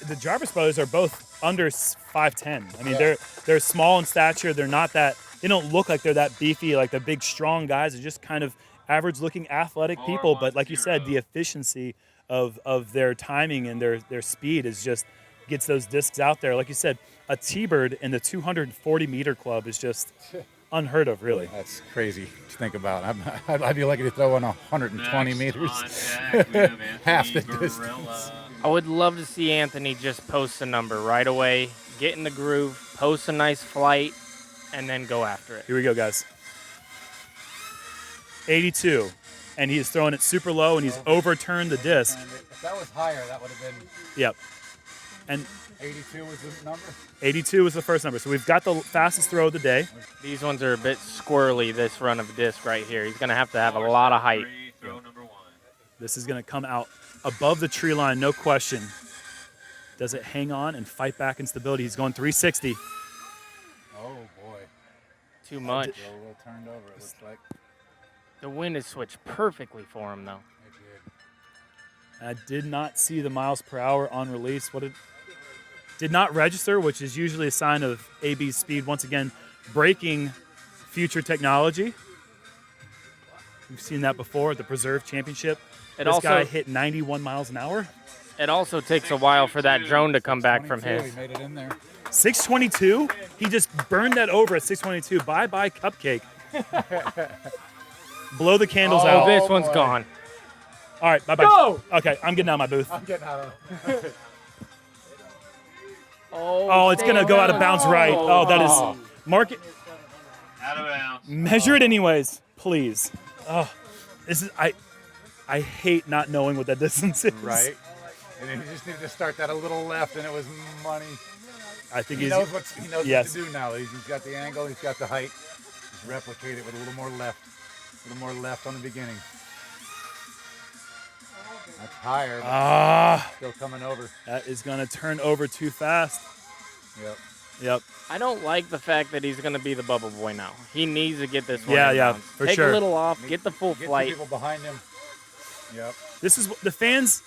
The Jarvis brothers are both under 5'10". I mean, they're small in stature. They're not that. They don't look like they're that beefy, like the big, strong guys. They're just kind of average-looking, athletic people. But like you said, the efficiency of their timing and their speed is just gets those discs out there. Like you said, a T-bird in the 240-meter club is just unheard of, really. That's crazy to think about. I'd be lucky to throw in 120 meters. Half the distance. I would love to see Anthony just post a number right away, get in the groove, post a nice flight, and then go after it. Here we go, guys. 82. And he is throwing it super low, and he's overturned the disc. If that was higher, that would have been... Yep. And 82 was the number? 82 was the first number. So we've got the fastest throw of the day. These ones are a bit squirrely, this run of disc right here. He's going to have a lot of height. This is going to come out above the tree line, no question. Does it hang on and fight back in stability? He's going 360. Oh, boy. Too much. A little turned over, it looks like. The wind has switched perfectly for him, though. I did not see the miles per hour on release. Did not register, which is usually a sign of AB's speed. Once again, breaking future technology. We've seen that before at the Preserve Championship. This guy hit 91 miles an hour. It also takes a while for that drone to come back from his. He made it in there. 622? He just burned that over at 622. Bye-bye, cupcake. Blow the candles out. Oh, this one's gone. All right, bye-bye. Go! Okay, I'm getting out of my booth. I'm getting out of Oh, it's going to go out of bounds right. Oh, Mark it. Out of bounds. Measure it anyways, please. Oh, this is I hate not knowing what that distance is. Right. And then you just need to start that a little left, and it was money. I think he knows what to do now. He's got the angle, he's got the height. Just replicate it with a little more left. A little more left on the beginning. That's higher. Still coming over. That is going to turn over too fast. Yep. I don't like the fact that he's going to be the bubble boy now. He needs to get this one. Yeah, for Take sure. a little off, get the full flight. Get people behind him. Yep. This is the fans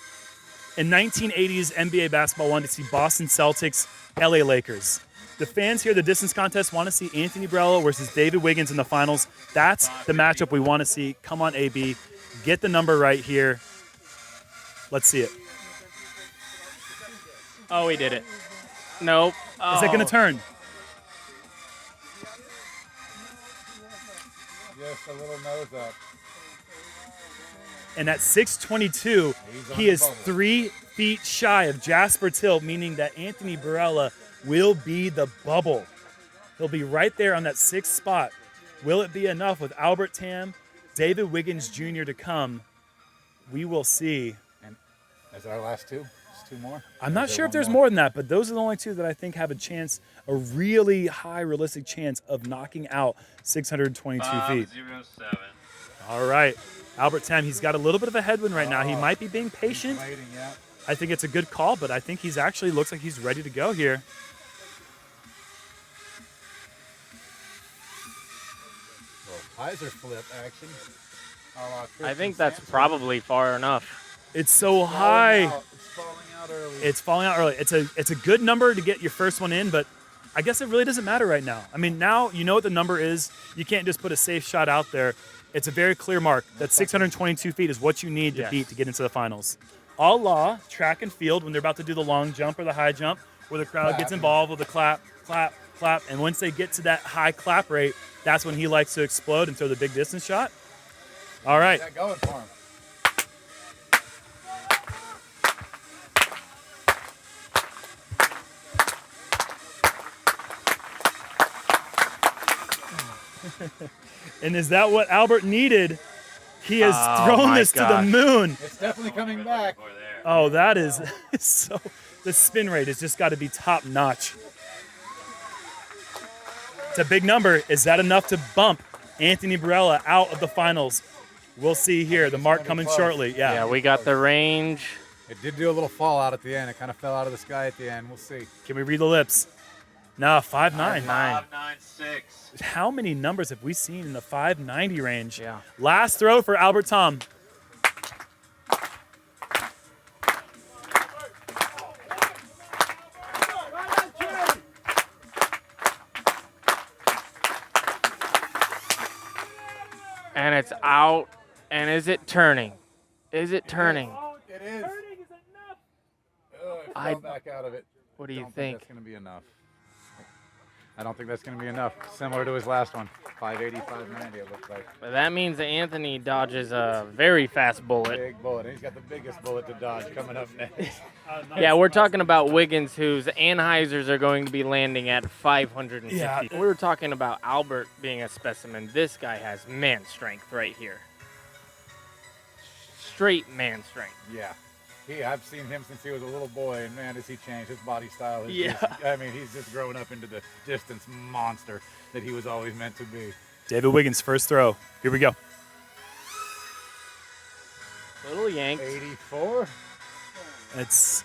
in 1980s NBA basketball wanted to see Boston Celtics, LA Lakers. The fans here, the distance contest, want to see Anthony Barela versus David Wiggins in the finals. That's the matchup we want to see. Come on, AB. Get the number right here. Let's see it. Oh, he did it. Nope. Oh. Is it going to turn? Just a little nose up. And at 6'22", he is 3 feet shy of Jasper Till, meaning that Anthony Barela will be the bubble. He'll be right there on that 6th spot. Will it be enough with Albert Tamm, David Wiggins Jr. to come? We will see. And is our last two? Is 2 more? I'm not sure if there's more than that, but those are the only 2 that I think have a chance, a really high realistic chance of knocking out 622 feet. 507. All right. Albert Tamm, he's got a little bit of a headwind right now. He might be being patient. Waiting, yeah. I think it's a good call, but I think he's actually looks like he's ready to go here. Heiser flip action. I think that's probably far enough. It's so high. It's falling out early. It's falling out early. It's a good number to get your first one in, but I guess it really doesn't matter right now. I mean, now you know what the number is. You can't just put a safe shot out there. It's a very clear mark. That 622 feet is what you need to beat to get into the finals. All law, track and field, when they're about to do the long jump or the high jump, where the crowd gets involved with the clap, clap, clap, and once they get to that high clap rate, that's when he likes to explode and throw the big distance shot. All right. How's that going for him? And is that what Albert needed? He has thrown this to the moon. It's definitely coming back. Oh, that is so. The spin rate has just got to be top notch. It's a big number. Is that enough to bump Anthony Barela out of the finals? We'll see here. The mark coming shortly. Yeah, we got the range. It did do a little fall out at the end. It kind of fell out of the sky at the end. We'll see. Can we read the lips? No, 5'9". 596. How many numbers have we seen in the 590 range? Yeah. Last throw for Albert Tamm. And it's out. And is it turning? Is it turning? It is. It fell back out of it. What do you think? think? That's going to be enough. I don't think that's going to be enough. Similar to his last one, 580, 590 it looks like. But that means that Anthony dodges a very fast bullet. Big bullet. He's got the biggest bullet to dodge coming up next. Yeah, we're talking about Wiggins, whose Anheisers are going to be landing at 550. Yeah. We were talking about Albert being a specimen. This guy has man strength right here. Straight man strength. Yeah. I've seen him since he was a little boy, and man, has he changed. His body style is he's just growing up into the distance monster that he was always meant to be. David Wiggins, first throw. Here we go. Little yanked. 84. It's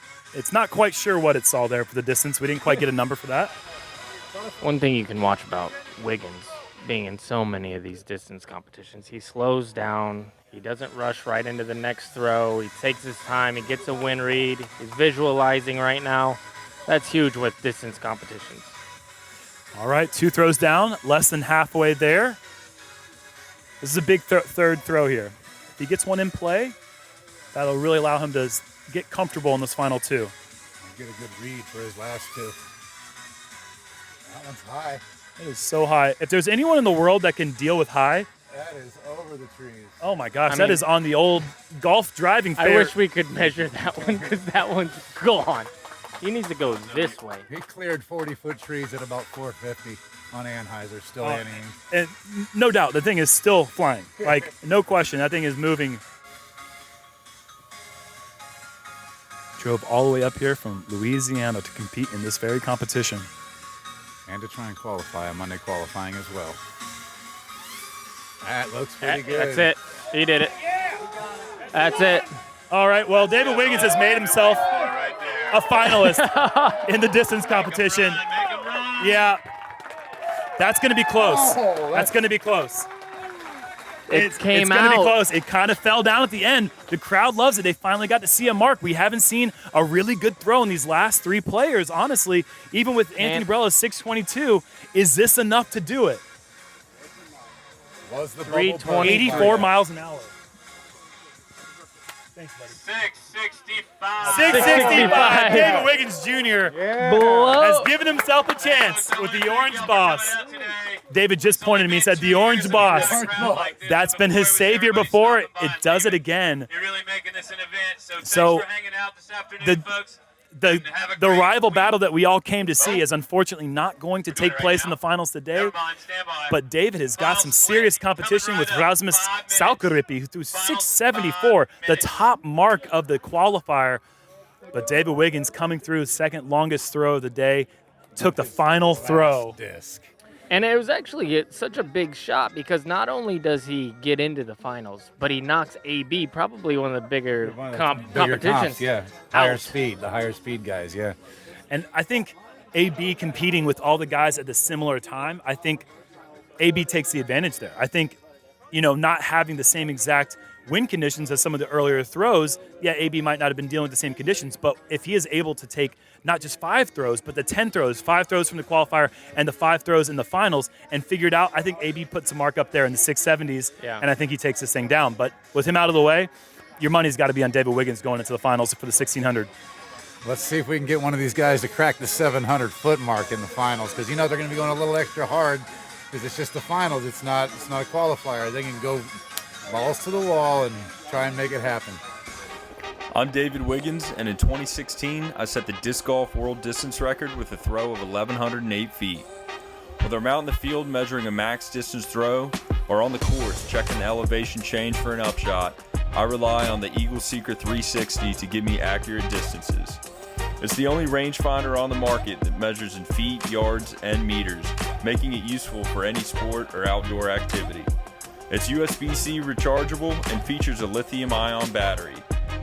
not quite sure what it saw there for the distance. We didn't quite get a number for that. One thing you can watch about Wiggins being in so many of these distance competitions, he slows down. He doesn't rush right into the next throw. He takes his time. He gets a wind read. He's visualizing right now. That's huge with distance competitions. All right, 2 throws down, less than halfway there. This is a big third throw here. If he gets one in play, that'll really allow him to get comfortable in this final 2. Get a good read for his last 2. That one's high. It is so high. If there's anyone in the world that can deal with high, that is over the trees. Oh my gosh, that is on the old golf driving fair. I wish we could measure that one because that one's gone. He needs to go this way. He cleared 40-foot trees at about 450 on Anheuser, still aiming. And no doubt, the thing is still flying. Like, no question, that thing is moving. Drove all the way up here from Louisiana to compete in this very competition. And to try and qualify on Monday qualifying as well. That looks pretty good. That's it. He did it. That's it. All right, well, David Wiggins has made himself a finalist in the distance competition. Yeah, that's going to be close. That's going to be close. It's going to be close. It kind of fell down at the end. The crowd loves it. They finally got to see a mark. We haven't seen a really good throw in these last three players, honestly. Even with Anthony Barela's 622, is this enough to do it? Was the 84 miles an hour. Thanks, buddy. 665. 665. David Wiggins Jr. has given himself a chance with the Orange Boss. David just pointed at me and said, the Orange Boss. That's been his savior before. It does it again. You're really making this an event, so thanks So for hanging out this afternoon, folks. The rival battle that we all came to see is unfortunately not going to take place in the finals today. But David has got some serious competition with Rasmus Saukoriipi, who threw 674, the top mark of the qualifier. But David Wiggins coming through, second longest throw of the day, took the final throw. Disc. And it was actually such a big shot because not only does he get into the finals, but he knocks AB, probably one of the bigger competitions. Comps, yeah, higher speed, the higher speed guys, yeah. And I think AB competing with all the guys at the similar time, I think AB takes the advantage there. I think, not having the same exact wind conditions as some of the earlier throws, yeah, AB might not have been dealing with the same conditions, but if he is able to take not just 5 throws, but the 10 throws, 5 throws from the qualifier and the 5 throws in the finals and figure it out, I think AB puts a mark up there in the 670s, and I think he takes this thing down. But with him out of the way, your money's got to be on David Wiggins going into the finals for the 1600. Let's see if we can get one of these guys to crack the 700-foot mark in the finals, because they're going to be going a little extra hard because it's just the finals. It's not a qualifier. They can go balls to the wall and try and make it happen. I'm David Wiggins, and in 2016, I set the disc golf world distance record with a throw of 1,108 feet. Whether I'm out in the field measuring a max distance throw or on the course checking the elevation change for an upshot, I rely on the Eagle Secret 360 to give me accurate distances. It's the only rangefinder on the market that measures in feet, yards, and meters, making it useful for any sport or outdoor activity. It's USB-C rechargeable and features a lithium-ion battery.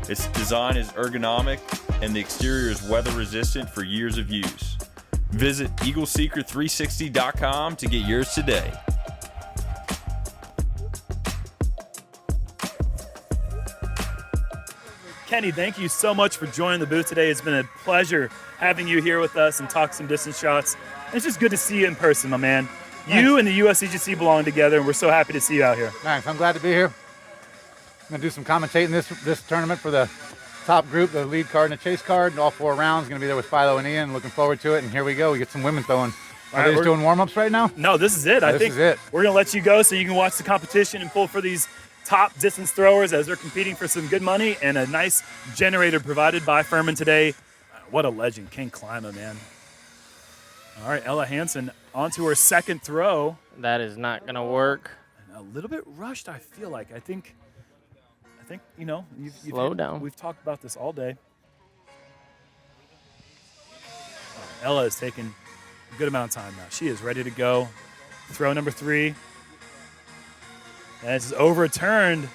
Its design is ergonomic, and the exterior is weather-resistant for years of use. Visit EagleSecret360.com to get yours today. Kenny, thank you so much for joining the booth today. It's been a pleasure having you here with us and talk some distance shots. It's just good to see you in person, my man. You and the USCGC belong together, and we're so happy to see you out here. Thanks. I'm glad to be here. I'm going to do some commentating this tournament for the top group, the lead card and the chase card. All 4 rounds. Going to be there with Philo and Ian. Looking forward to it. And here we go. We get some women throwing. Are they just doing warm-ups right now? No, this is it. I think we're going to let you go so you can watch the competition and pull for these top distance throwers as they're competing for some good money and a nice generator provided by Furman today. What a legend. King Klima, man. All right, Ella Hansen onto her second throw. That is not going to work. A little bit rushed, I feel like. I think you've slow down. We've talked about this all day. Ella is taking a good amount of time now. She is ready to go. Throw number 3. And it's overturned.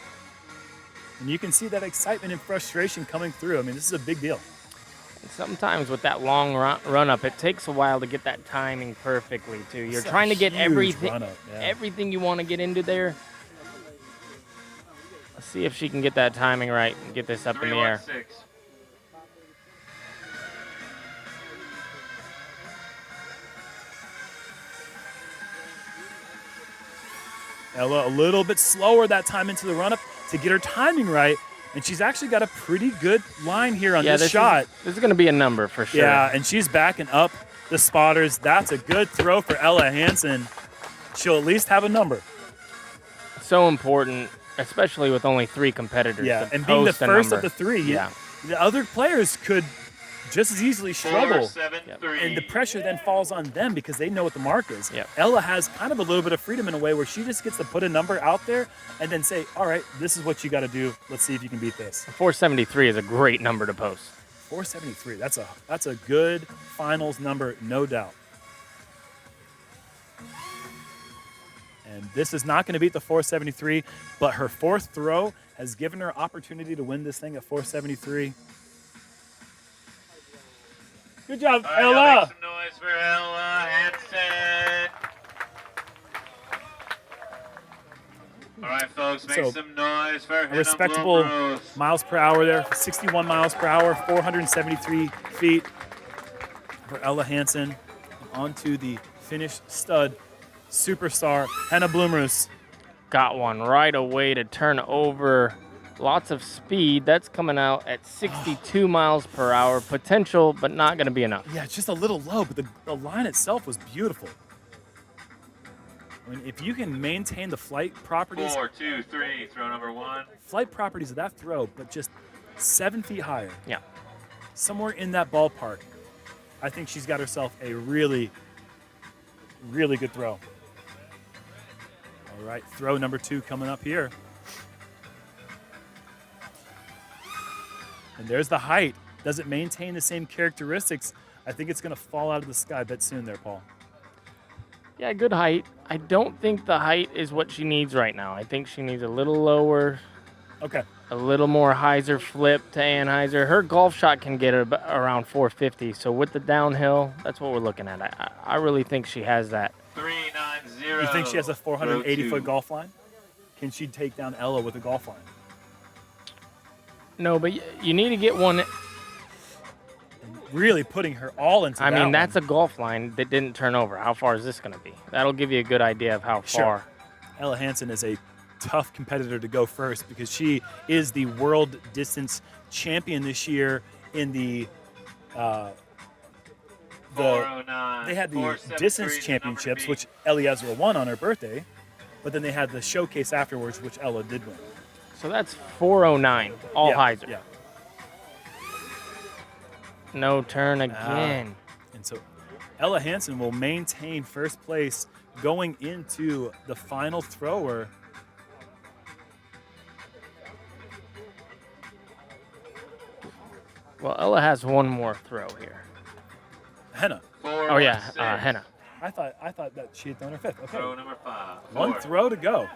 And you can see that excitement and frustration coming through. I mean, this is a big deal. Sometimes with that long run-up, it takes a while to get that timing perfectly, too. You're trying to get everything you want to get into there. Let's see if she can get that timing right and get this up in the air. Ella a little bit slower that time into the run-up to get her timing right. And she's actually got a pretty good line here on this shot. This is going to be a number for sure. Yeah, and she's backing up the spotters. That's a good throw for Ella Hansen. She'll at least have a number. So important, especially with only 3 competitors. Yeah, and being the first of the 3. Yeah. The other players could just as easily struggle. 4-7-3. And the pressure then falls on them because they know what the mark is. Yep. Ella has kind of a little bit of freedom in a way where she just gets to put a number out there and then say, all right, this is what you got to do. Let's see if you can beat this. 473 is a great number to post. 473. That's a good finals number, no doubt. And this is not going to beat the 473, but her fourth throw has given her opportunity to win this thing at 473. Good job, All right, Ella. make some noise for Ella Hansen. All right, folks, make So, some noise for A Henna respectable Blomroos. miles per hour there, 61 miles per hour, 473 feet for Ella Hansen. On to the finished stud superstar, Henna Blomroos. Got one right away to turn over. Lots of speed. That's coming out at 62 miles per hour. Potential, but not going to be enough. Yeah, it's just a little low, but the line itself was beautiful. I mean, if you can maintain the flight properties, 4, 2, 3, throw number 1. flight properties of that throw, but just 7 feet higher, Yeah. somewhere in that ballpark, I think she's got herself a really, really good throw. All right, throw number 2 coming up here. And there's the height. Does it maintain the same characteristics? I think it's going to fall out of the sky a bit soon there, Paul. Yeah, good height. I don't think the height is what she needs right now. I think she needs a little lower, Okay. a little more hyzer flip to Anheuser. Her golf shot can get around 450. So with the downhill, that's what we're looking at. I really think she has that. 390. You think she has a 480-foot Throw 2. golf line? Can she take down Ella with a golf line? No, but you need to get one. Really putting her all into I that mean, that's one. a golf line that didn't turn over. How far is this going to be? That'll give you a good idea of how Sure. far. Ella Hansen is a tough competitor to go first because she is the world distance champion this year in the 409. they had the 473 distance is the championships, number which Eliezra won on her birthday, but then they had the showcase afterwards, which Ella did win. So that's 409, all yeah, hyzer. Yeah. No turn again. And so Ella Hansen will maintain first place going into the final thrower. Well, Ella has one more throw here. Henna. Oh yeah, Henna. I thought that she had thrown her fifth. Okay. Throw number 5. One 4. throw to go.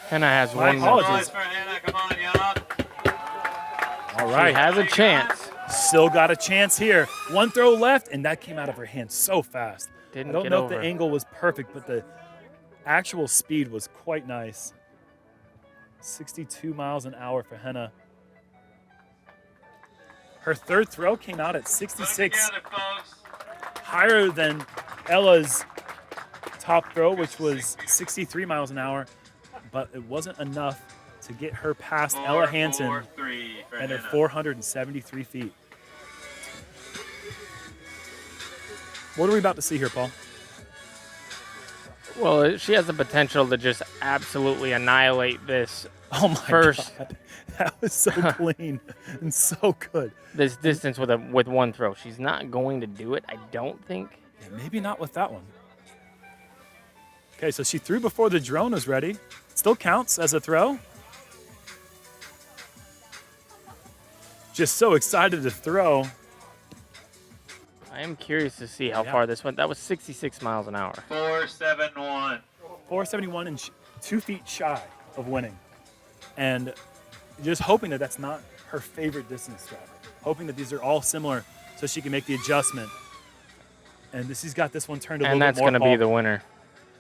Henna has My one more. apologies. Noise for Henna. Come on, y'all. All She right. has a chance. Still got a chance here. One throw left, and that came out of her hand so fast. Didn't I don't get know over. if the angle was perfect, but the actual speed was quite nice. 62 miles an hour for Henna. Her third throw came out at Put 66, it together, folks. higher than Ella's top throw, which was 63 miles an hour, but it wasn't enough to get her past 4, Ella Hansen 4, 3 for and her Henna. 473 feet. What are we about to see here, Paul? Well, she has the potential to just absolutely annihilate this Oh my First. God. That was so clean and so good. this distance with one throw. She's not going to do it, I don't think. Yeah, maybe not with that one. Okay, so she threw before the drone was ready. Still counts as a throw. Just so excited to throw. I am curious to see how Yeah. far this went. That was 66 miles an hour. 471. 471 and 2 feet shy of winning. And just hoping that that's not her favorite distance driver. Hoping that these are all similar so she can make the adjustment. And she's got this one turned a And little that's bit more. going to be Paul. the winner.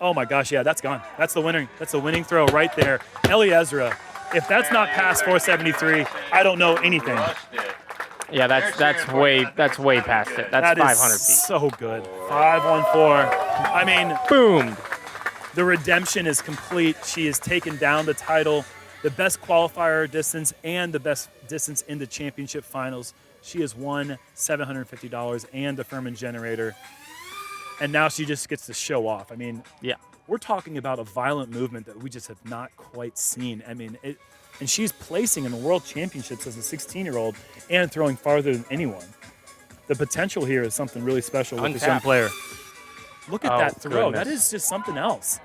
Oh my gosh, yeah, that's gone. That's the winning. That's the winning throw right there. Eliezra. If that's not past 473, I don't know anything. Crushed it. Yeah, that's way past it. That's That is 500 feet. so good. 514. I mean, Boom. the redemption is complete. She has taken down the title, the best qualifier distance and the best distance in the championship finals. She has won $750 and the Furman generator. And now she just gets to show off. I mean, Yeah. we're talking about a violent movement that we just have not quite seen. I mean, and she's placing in the world championships as a 16-year-old and throwing farther than anyone. the potential here is something really special with this young Untapped. player. Look at Oh, that throw. That goodness. is just something else.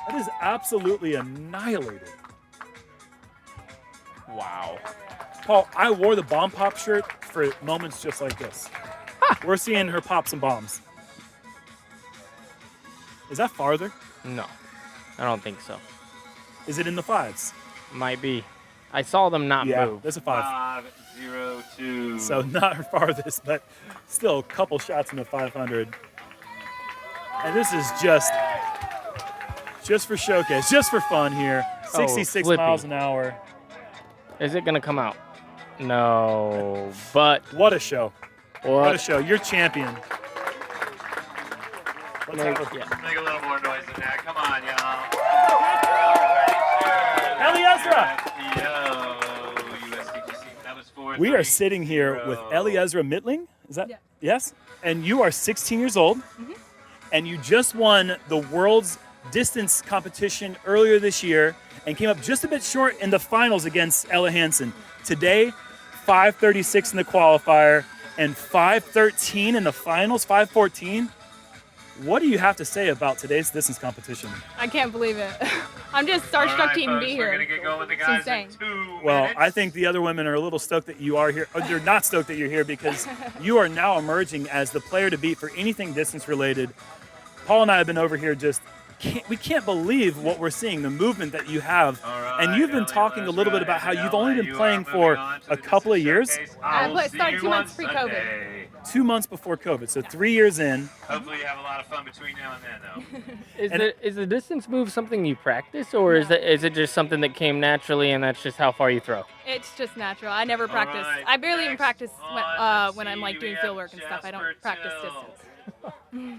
That is absolutely annihilated. Wow. Paul, I wore the bomb pop shirt for moments just like this. We're seeing her pop some bombs. Is that farther? No, I don't think so. Is it in the 5s? Might be. I saw them not Yeah, move. there's a 5. 5-0-2. So not her farthest, but still a couple shots in the 500. And this is just for showcase, just for fun here. 66 flippy. miles an hour. Is it gonna come out? No, but What a show. What a what? show. You're champion. Let's have a- Yeah. Make a little more noise than that. Come on, y'all. Eliezra! That was 4-3. We are sitting here with Eliezra Midtlyng. Is that? Yeah. Yes? And you are 16 years old. And you just won the world's distance competition earlier this year and came up just a bit short in the finals against Ella Hansen. Today, 5:36 in the qualifier and 5:13 in the finals, 5:14. What do you have to say about today's distance competition? I can't believe it. I'm just starstruck to even be here. We're gonna get going with the It's guys insane. in 2 Well, minutes. I think the other women are a little stoked that you are here. Or they're not stoked that you're here because you are now emerging as the player to beat for anything distance related. Paul and I have been over here we can't believe what we're seeing, the movement that you have. And you've been talking a little bit about how you've only been playing for a couple of years. I started 2 months pre-COVID. 2 months before COVID, so 3 years in. Hopefully you have a lot of fun between now and then, though. Is the distance move something you practice, or is it just something that came naturally and that's just how far you throw? It's just natural. I never practice. right, I barely even next practice on, when I'm like doing we field have work and stuff. I don't Jasper practice Till. distance.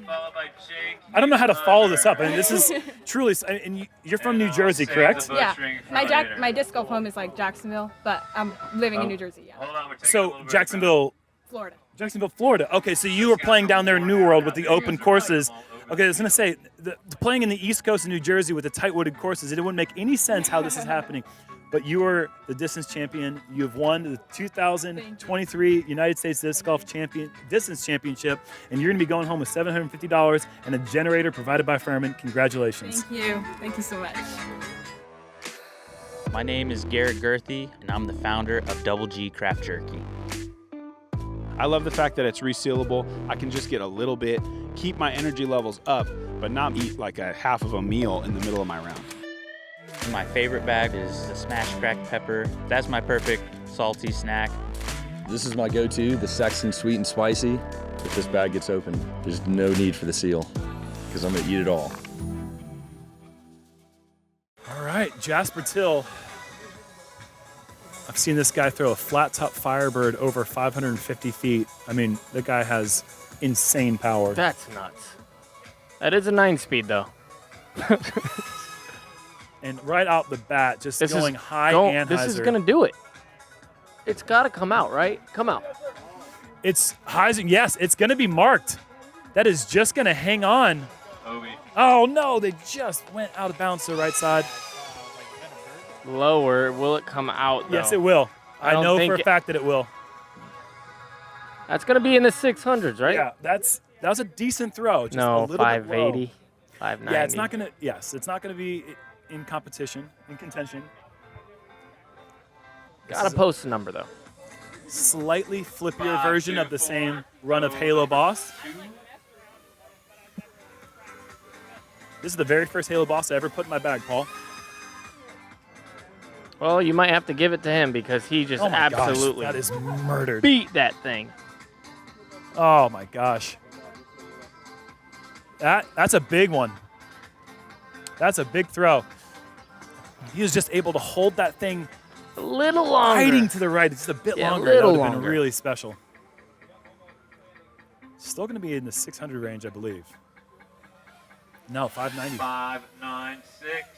Followed by Jake. I don't know how to follow this up. I mean, this is truly, and you're from New Jersey, correct? Yeah. My disc golf home is like Jacksonville, but I'm living in New Jersey. Yeah. Hold on, we're taking a So little bit of Jacksonville, Florida. Okay, so you were playing down there in New World with the open courses. Okay, I was gonna say, playing in the East Coast of New Jersey with the tight wooded courses, it wouldn't make any sense how this is happening. But you are the distance champion. You have won the 2023 United States Disc Golf Distance Championship, and you're gonna be going home with $750 and a generator provided by Furman. Congratulations. Thank you. Thank you so much. My name is Garrett Gurthie, and I'm the founder of Double G Craft Jerky. I love the fact that it's resealable. I can just get a little bit, keep my energy levels up, but not eat like a half of a meal in the middle of my round. My favorite bag is the smashed cracked pepper. That's my perfect salty snack. This is my go-to, the Sexton Sweet and Spicy. If this bag gets open, there's no need for the seal because I'm gonna eat it all. All right, Jasper Till. I've seen this guy throw a flat top Firebird over 550 feet. I mean, the guy has insane power. That's nuts. That is a 9-speed though. And right out the bat, just going high Anheuser. This is gonna do it. It's gotta come out, right? Come out. It's Heisen. Yes, it's gonna be marked. That is just gonna hang on. Oh no, they just went out of bounds to the right side. Lower. Will it come out though? Yes, it will. I don't know think for a fact that it will. That's gonna be in the 600s, right? Yeah, that was a decent throw. Just a No, little bit low. 580, 590. Yeah, it's not gonna. Yes, it's not gonna be in competition, in contention. Gotta post a number though. Slightly flippier version of the same run of Halo Boss. This is the very first Halo Boss I ever put in my bag, Paul. Well, you might have to give it to him because he just Oh my gosh, absolutely that is murdered. beat that thing. Oh my gosh. That's a big one. That's a big throw. He was just able to hold that thing a little longer. Hiding to the right, just a bit Yeah, longer. a little That would have been longer. really special. Still going to be in the 600 range, I believe. No, 590. 596.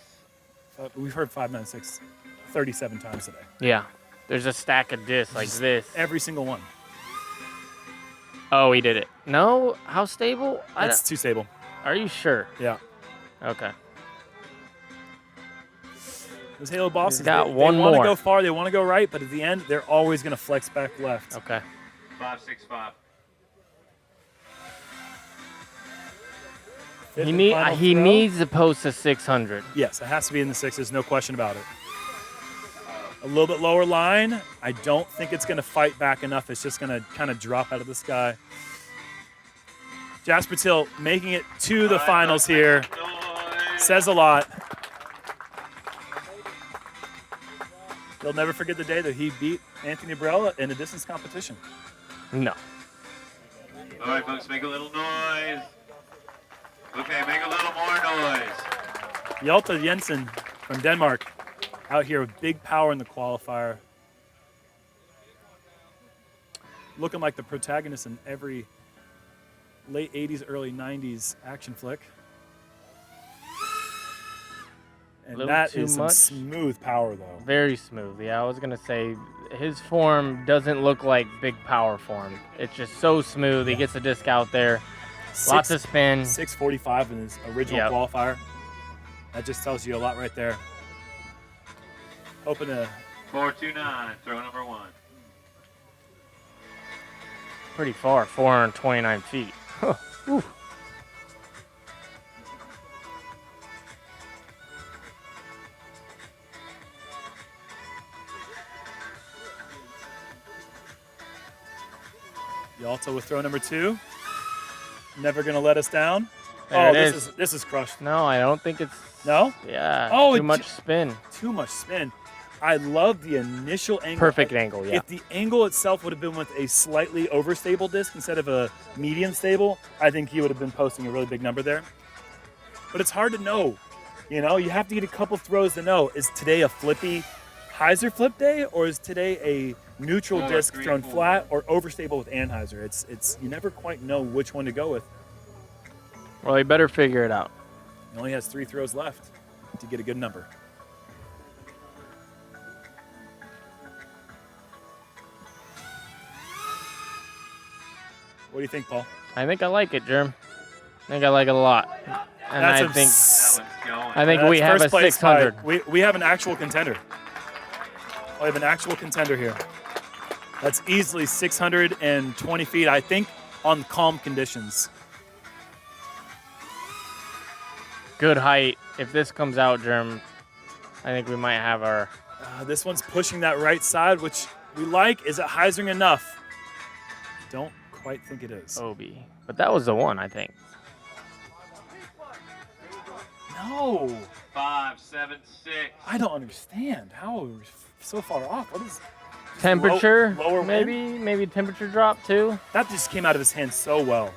We've heard 596 37 times today. Yeah. There's a stack of discs like this. Every single one. Oh, he did it. No? How stable? That's too stable. Are you sure? Yeah. Okay. Those Halo bosses, got they one want to more. go far, they want to go right, but at the end, they're always going to flex back left. Okay. 565. Fifth He and final throw. needs to post a 600. Yes, it has to be in the sixes, no question about it. A little bit lower line. I don't think it's going to fight back enough. It's just going to kind of drop out of the sky. Jasper Till making it to the finals here. Says a lot. He'll never forget the day that he beat Anthony Barela in a distance competition. No. All right, folks, make a little noise. Okay, make a little more noise. Hjalte Jensen from Denmark out here with big power in the qualifier. Looking like the protagonist in every late 80s, early 90s action flick. And that is some smooth power, though. Very smooth. Yeah, I was going to say his form doesn't look like big power form. It's just so smooth. He gets a disc out there. Lots of spin. 645 in his original qualifier. That just tells you a lot right there. Hoping to 429, throw number 1. Pretty far, 429 feet. Huh. Ooh. Hjalte with throw number 2. Never gonna let us down. There it this is crushed. No, I don't think it's. No? Yeah. Oh, too much spin. Too much spin. I love the initial angle. Perfect angle, yeah. If the angle itself would have been with a slightly overstable disc instead of a medium stable, I think he would have been posting a really big number there. But it's hard to know. You know, you have to get a couple throws to know. Is today a flippy Heiser flip day, or is today a neutral disc thrown flat or overstable with Anheuser? It's you never quite know which one to go with. Well, he better figure it out. He only has 3 throws left to get a good number. What do you think, Paul? I think I like it, Germ. I think I like it a lot. And I think we have a 600. We have an actual contender. We have an actual contender here. That's easily 620 feet, I think, on calm conditions. Good height. If this comes out, Germ, I think we might have our... This one's pushing that right side, which we like. Is it Heisering enough? Don't quite think it is. Obi. But that was the one, I think. No. 576. I don't understand. How are we so far off? What is temperature? Lower maybe? Maybe temperature drop too? That just came out of his hand so well.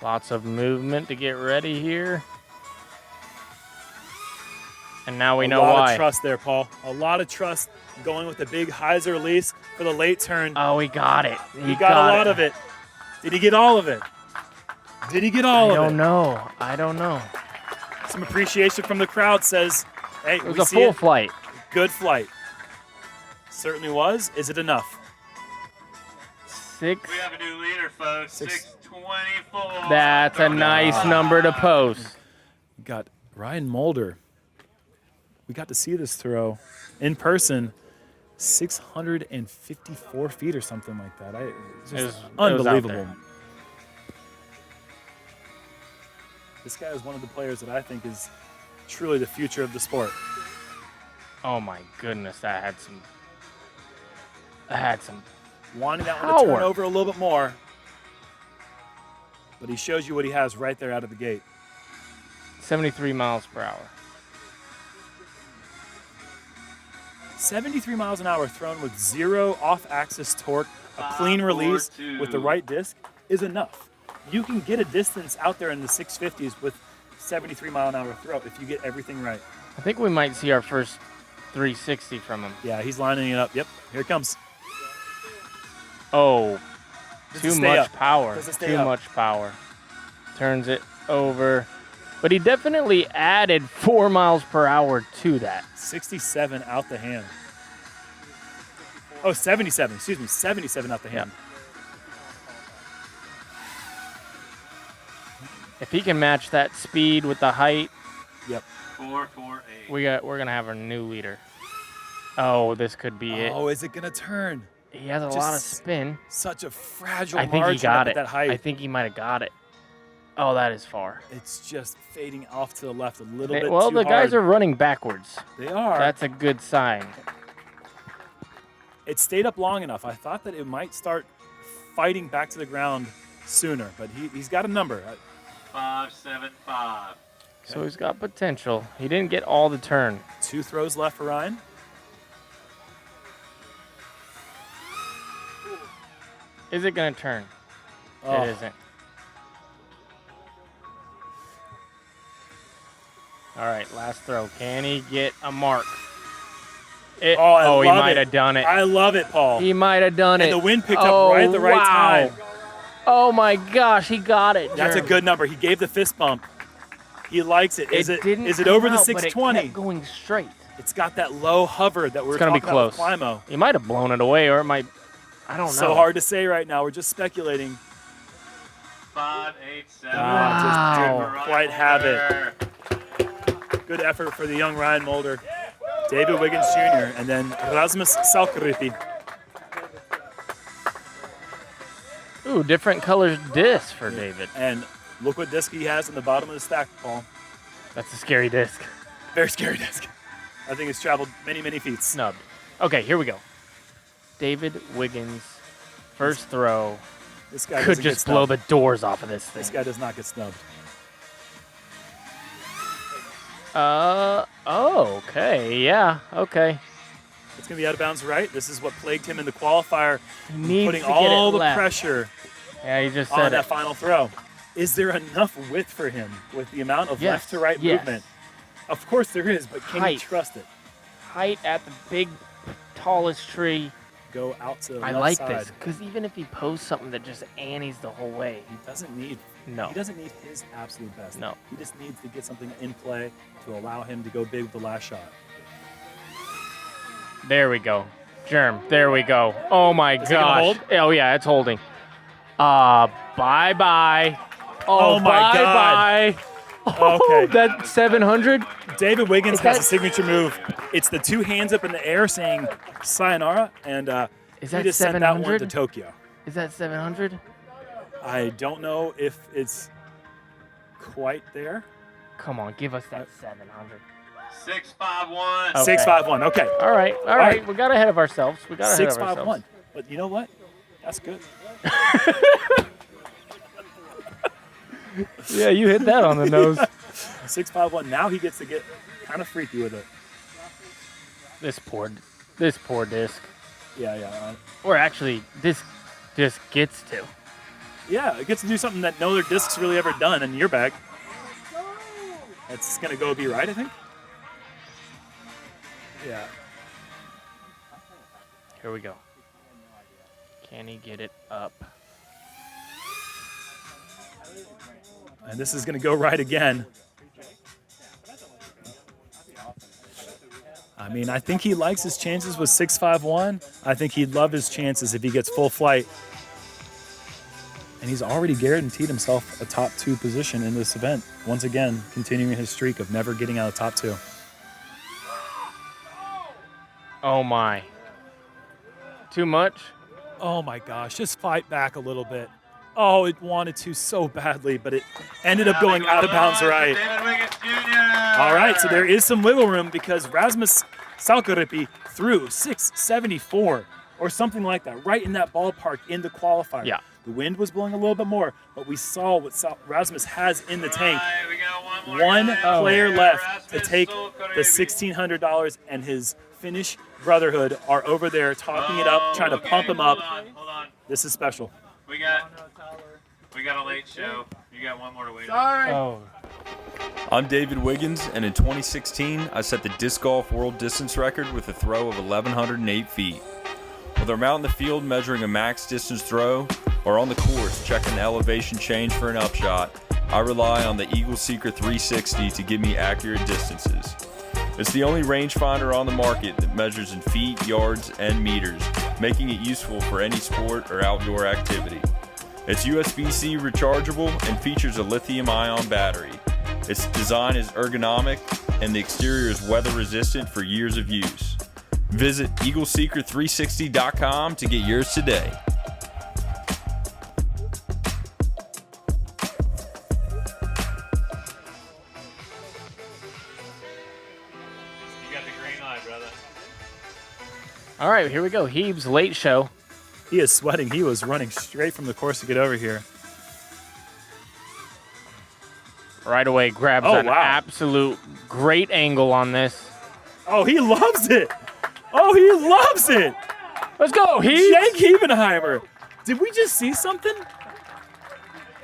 Lots of movement to get ready here. And now we know why. A lot of trust there, Paul. A lot of trust going with the big Heiser release for the late turn. Oh, he got it. He got a lot of it. Did he get all of it? Did he get all of it? I don't know. Some appreciation from the crowd says, hey, it was a full flight. Good flight. Certainly was. Is it enough? We have a new leader, folks. 624. That's a nice number to post. We got Ryan Mulder. We got to see this throw in person. 654 feet or something like that. It's just unbelievable. This guy is one of the players that I think is truly the future of the sport. Oh my goodness, that had some wanting that power. one to turn over a little bit more. But he shows you what he has right there out of the gate. 73 miles per hour. 73 miles an hour thrown with 0 off-axis torque, a clean release with the right disc is enough. You can get a distance out there in the 650s with 73 mile an hour throw if you get everything right. I think we might see our first 360 from him. Yeah, he's lining it up. Yep, here it comes. Oh, too much power. Too much power. Turns it over. But he definitely added 4 miles per hour to that. 67 out the hand. Oh, 77. Excuse me, 77 out the hand. Yep. If he can match that speed with the height, Yep. 448. We're gonna have a new leader. Oh, this could be it. Oh, is it gonna turn? He has a lot of spin. Such a fragile I think he margin got up it. at that height. I think he might have got it. Oh, that is far. It's just fading off to the left a little bit Well, too the guys hard. are running backwards. They are. That's a good sign. It stayed up long enough. I thought that it might start fighting back to the ground sooner, but he's got a number. 575. So he's got potential. He didn't get all the turn. 2 throws left for Ryan. Is it going to turn? Oh. It isn't. All right, last throw. Can he get a mark? He might have done it. I love it, Paul. He might have done it. And the wind picked up right at the right time. Oh my gosh, he got it. That's a good number. He gave the fist bump. He likes it. Is it didn't over the come out, but it 620? kept going straight. It's got that low hover that we're It's gonna be talking about close. with Climo. He might have blown it away, or it might. I don't know. So hard to say right now. We're just speculating. 587. Just didn't quite have it. Good effort for the young Ryan Mulder. David Wiggins Jr. and then Rasmus Saukoriipi. Ooh, different colors disc for David. And look what disc he has in the bottom of the stack, Paul. That's a scary disc. Very scary disc. I think it's traveled many, many feet. Snubbed. Okay, here we go. David Wiggins, first throw. This guy could doesn't get just blow snubbed. the doors off of this thing. This guy does not get snubbed. Oh, okay, yeah, okay. It's going to be out of bounds right. This is what plagued him in the qualifier, needs putting to get all it the left. pressure Yeah, he just on said that it. final throw. Is there enough width for him with the amount of Yes, left to right yes. movement? Of course there is, but can you Height. trust it? Height at the big, tallest tree. Go out to the I left like side. this, because even if he posts something that just annies the whole way. He doesn't need No. He doesn't need his absolute best. No. He just needs to get something in play to allow him to go big with the last shot. There we go. Germ, there we go. Oh my Is it gonna gosh. hold? Oh yeah, it's holding. Bye-bye. Oh my God. Bye-bye. Oh, Okay. that's 700? David Wiggins Is has that- a signature move. It's the 2 hands up in the air saying sayonara, and Is he that just sent that one 700? to Tokyo. Is that 700? I don't know if it's quite there. Come on, give us that 700. 651. Okay. 651. Okay. All right. right. We got ahead of ourselves. We got ahead of ourselves. 651. But you know what? That's good. Yeah, you hit that on the nose. 651. Now he gets to get kind of freaky with it. This poor disc. Yeah. Or actually, this disc gets to. Yeah, it gets to do something that no other disc's really ever done in your bag. It's going to go be right, I think. Yeah. Here we go. Can he get it up? And this is going to go right again. I mean, I think he likes his chances with 651. I think he'd love his chances if he gets full flight. And he's already guaranteed himself a top 2 position in this event. Once again, continuing his streak of never getting out of top 2. Oh my. Too much? Oh my gosh, just fight back a little bit. Oh, it wanted to so badly, but it ended up going out of bounds right. David Wiggins Jr. All right, so there is some wiggle room because Rasmus Saukoriipi threw 674 or something like that, right in that ballpark in the qualifier. Yeah. The wind was blowing a little bit more, but we saw what Rasmus has in the tank. All right, we got one more One guy. player left to Rasmus take Saukoriipi. the $1,600, and his Finnish brotherhood are over there talking it up, trying to okay, pump him up. Hold on. This is special. We got a late show. You got one more to wait on. Sorry. Oh. I'm David Wiggins, and in 2016, I set the disc golf world distance record with a throw of 1,108 feet. Whether I'm out in the field measuring a max distance throw or on the course checking the elevation change for an upshot, I rely on the Eagle Secret 360 to give me accurate distances. It's the only rangefinder on the market that measures in feet, yards, and meters, making it useful for any sport or outdoor activity. It's USB-C rechargeable and features a lithium-ion battery. Its design is ergonomic and the exterior is weather resistant for years of use. Visit EagleSeeker360.com to get yours today. All right, here we go. Heeb's late show. He is sweating. He was running straight from the course to get over here. Right away, grabs an absolute great angle on this. Oh, he loves it. Oh, he loves it. Let's go, Heeb. Jake Hebenheimer. Did we just see something?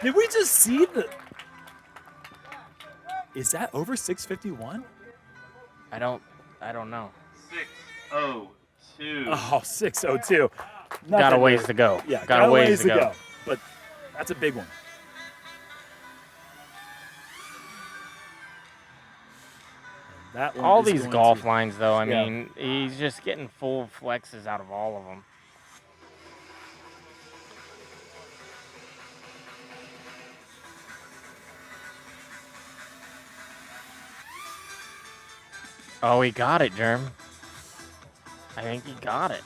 Did we just see the... Is that over 651? I don't know. 6:02. Oh, 6:02. Got a ways to go. Yeah, got a ways to go. But that's a big one. That one all is these going golf to- lines, though, I Yeah. mean, he's just getting full flexes out of all of them. Oh, he got it, Germ. I think he got it.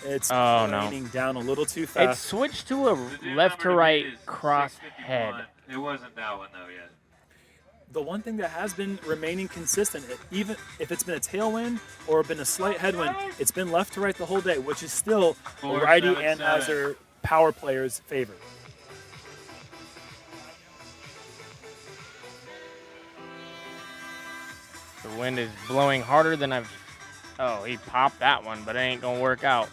It's Oh, no. raining down a little too It fast. switched to a left to right cross head. It wasn't that one though yet. The one thing that has been remaining consistent, even if it's been a tailwind or been a slight headwind, it's been left to right the whole day, which is still a righty 477. Anheuser power player's favor. The wind is blowing harder than I've... Oh, he popped that one, but it ain't going to work out.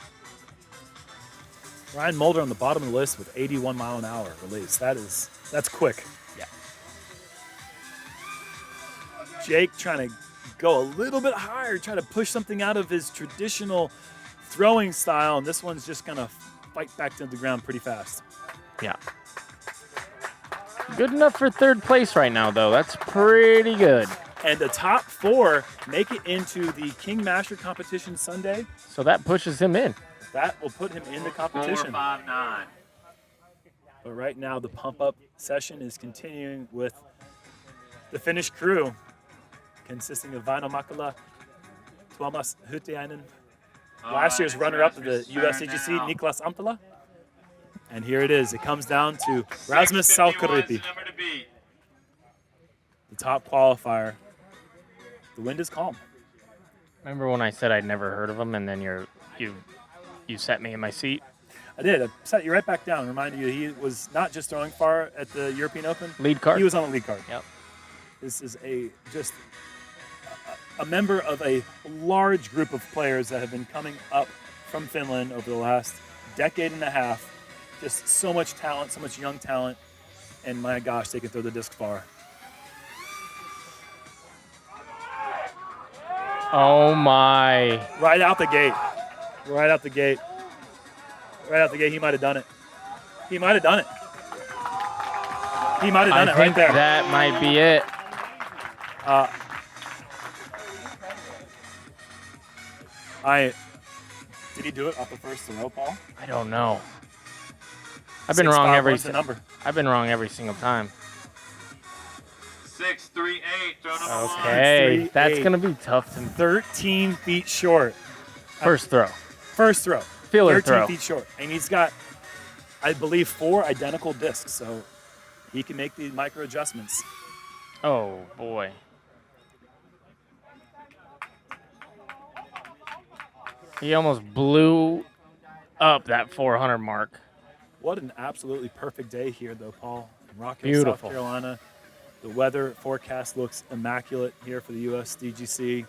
Ryan Mulder on the bottom of the list with 81 mile an hour release. That's quick. Yeah. Jake trying to go a little bit higher, try to push something out of his traditional throwing style, and this one's just gonna fight back to the ground pretty fast. Yeah. Good enough for third place right now, though. That's pretty good. And the top four make it into the King Master competition Sunday. So that pushes him in. That will put him in the competition. 459. But right now, the pump-up session is continuing with the Finnish crew, consisting of Vaino Makala, Tuomas Hyytiäinen, last year's runner-up of the USCGC, Niklas Antala. And here it is. It comes down to Rasmus Saukoriipi, the top qualifier. The wind is calm. Remember when I said I'd never heard of him, and then you set me in my seat? I did. I set you right back down. Reminded you he was not just throwing far at the European Open. Lead card? He was on the lead card. Yep. This is just a member of a large group of players that have been coming up from Finland over the last decade and a half. Just so much talent, so much young talent, and my gosh, they can throw the disc far. Oh, my. Right out the gate. Right out the gate. Right out the gate, he might have done it. He might have done it. He might have done it right there. That might be it. Did he do it off the first throw, Paul? I don't know. I've been wrong 6'5", every what's the number? I've been wrong every single time. 638. Throw number one. Okay, that's 6'3", gonna be tough to 13 feet short. first throw. First throw. Feeler 13 throw. feet short. And he's got, I believe, 4 identical discs, so he can make these micro adjustments. Oh boy. He almost blew up that 400 mark. What an absolutely perfect day here, though, Paul. In Rock Hill, Beautiful. South Carolina. The weather forecast looks immaculate here for the USDGC.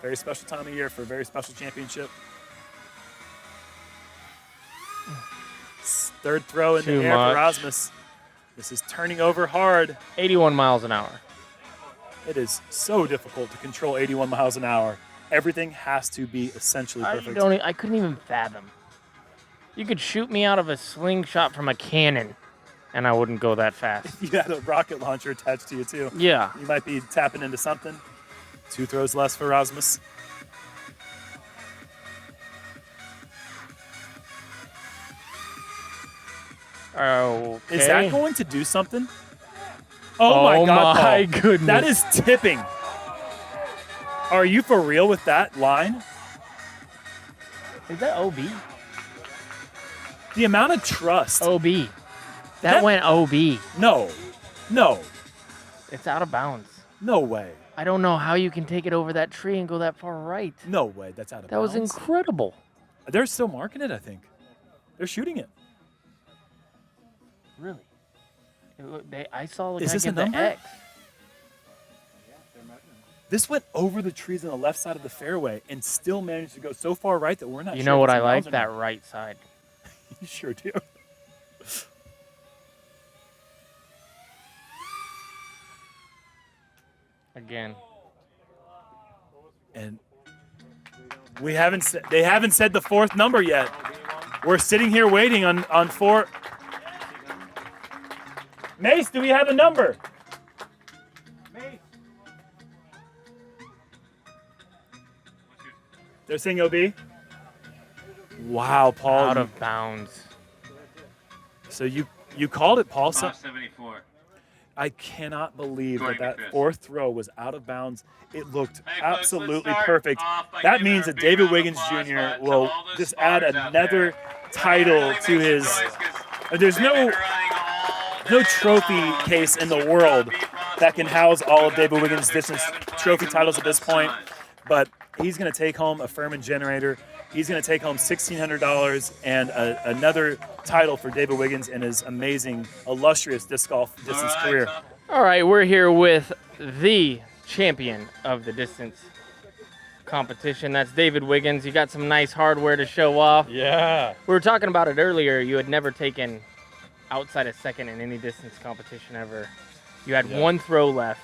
Very special time of year for a very special championship. Third throw in Too the air much. for Rasmus. This is turning over hard. 81 miles an hour. It is so difficult to control 81 miles an hour. Everything has to be essentially perfect. I couldn't even fathom. You could shoot me out of a slingshot from a cannon, and I wouldn't go that fast. You had a rocket launcher attached to you, too. Yeah. You might be tapping into something. 2 throws less for Rasmus. Okay. Is that going to do something? Oh my God, my Paul. goodness. That is tipping. Are you for real with that line? Is that OB? The amount of trust. OB. That went OB. No. It's out of bounds. No way. I don't know how you can take it over that tree and go that far right. No way. That's out of That bounds. was incredible. They're still marking it, I think. They're shooting it. Really? I saw the Is guy this a get the number? X. This went over the trees on the left side of the fairway and still managed to go so far right that we're not You sure know if what it's I in like? bounds or That not. right side. You sure do. Again. And they haven't said the fourth number yet. We're sitting here waiting on four. Mace, do we have a number? They're saying OB? Wow, Paul. Out of bounds. So you called it, Paul. So 574. I cannot believe Going that to fifth. fourth throw was out of bounds. It looked Hey, folks, absolutely let's start perfect. off by That giving means a that big David round of Wiggins applause Jr. to will all the just add spotters out another there. title Really to makes his. noise 'cause There's they've been no running all no day trophy long. case in the world that can house all of David Wiggins' distance trophy titles at this point. But he's going to take home a Furman generator. He's going to take home $1,600 and another title for David Wiggins in his amazing, illustrious disc golf distance career. All right, we're here with the champion of the distance competition. That's David Wiggins. You got some nice hardware to show off. Yeah. We were talking about it earlier. You had never taken outside of second in any distance competition ever. You had one throw left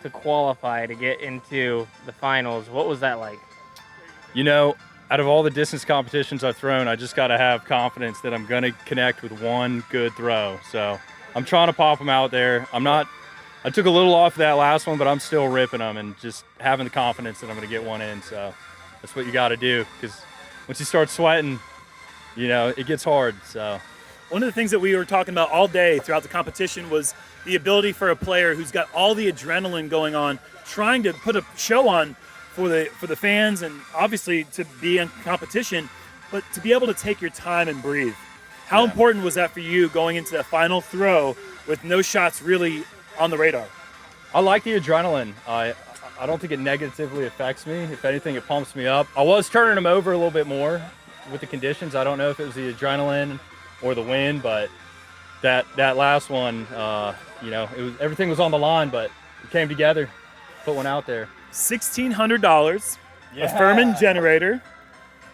to qualify to get into the finals. What was that like? You know, out of all the distance competitions I've thrown, I just got to have confidence that I'm going to connect with one good throw. So I'm trying to pop them out there. I took a little off that last one, but I'm still ripping them and just having the confidence that I'm going to get one in. So that's what you got to do, because once you start sweating, you know, it gets hard. So one of the things that we were talking about all day throughout the competition was the ability for a player who's got all the adrenaline going on, trying to put a show on for the fans and obviously to be in competition, but to be able to take your time and breathe. How important was that for you going into the final throw with no shots really on the radar? I like the adrenaline. I don't think it negatively affects me. If anything, it pumps me up. I was turning them over a little bit more with the conditions. I don't know if it was the adrenaline or the wind, but that last one, you know, everything was on the line, but it came together. Put one out there. $1,600, a Furman generator,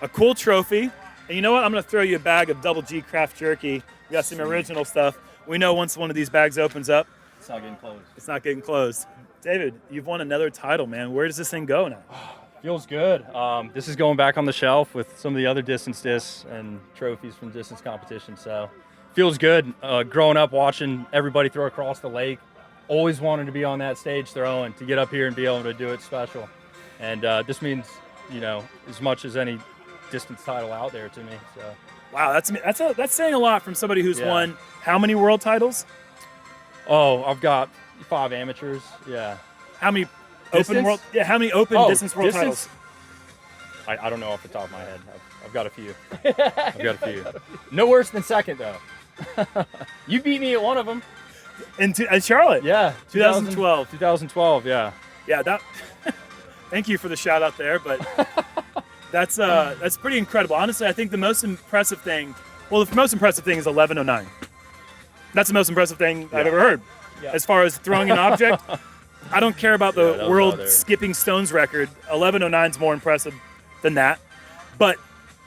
a cool trophy, and you know what? I'm going to throw you a bag of Double G craft jerky. We got some original stuff. We know once one of these bags opens up, it's not getting closed. It's not getting closed. David, you've won another title, man. Where does this thing go now? Feels good. This is going back on the shelf with some of the other distance discs and trophies from distance competition. So feels good. Growing up watching everybody throw across the lake, always wanted to be on that stage throwing, to get up here and be able to do it special. And this means, you know, as much as any distance title out there to me. So wow, that's saying a lot from somebody who's won how many world titles? Oh, I've got 5 amateurs. Yeah. How many distance? open world? Yeah, how many open distance world titles? I don't know off the top of my head. I've got a few. I've got a few. No worse than second though. You beat me at one of them. In Charlotte? Yeah. 2012. 2012, yeah. Yeah, that. Thank you for the shout out there, but that's pretty incredible. Honestly, I think the most impressive thing, well, the most impressive thing is 1109. That's the most impressive thing I've ever heard. Yeah. As far as throwing an object, I don't care about the that was world out there. skipping stones record. 1109 is more impressive than that. But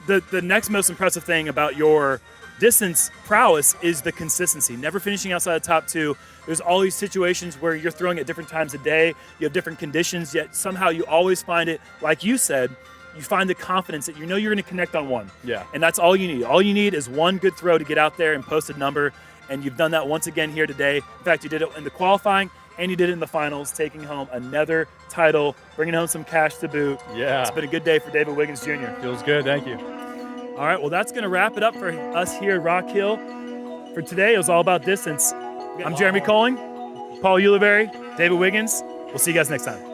the next most impressive thing about your distance prowess is the consistency. Never finishing outside the top 2. There's all these situations where you're throwing at different times of day. You have different conditions, yet somehow you always find it, like you said, you find the confidence that you know you're going to connect on one. Yeah. And that's all you need. All you need is one good throw to get out there and post a number. And you've done that once again here today. In fact, you did it in the qualifying and you did it in the finals, taking home another title, bringing home some cash to boot. Yeah. It's been a good day for David Wiggins Jr. Feels good, thank you. All right, well, that's going to wrap it up for us here at Rock Hill. For today, it was all about distance. I'm Jeremy Koling. Paul Uliberry, David Wiggins. We'll see you guys next time.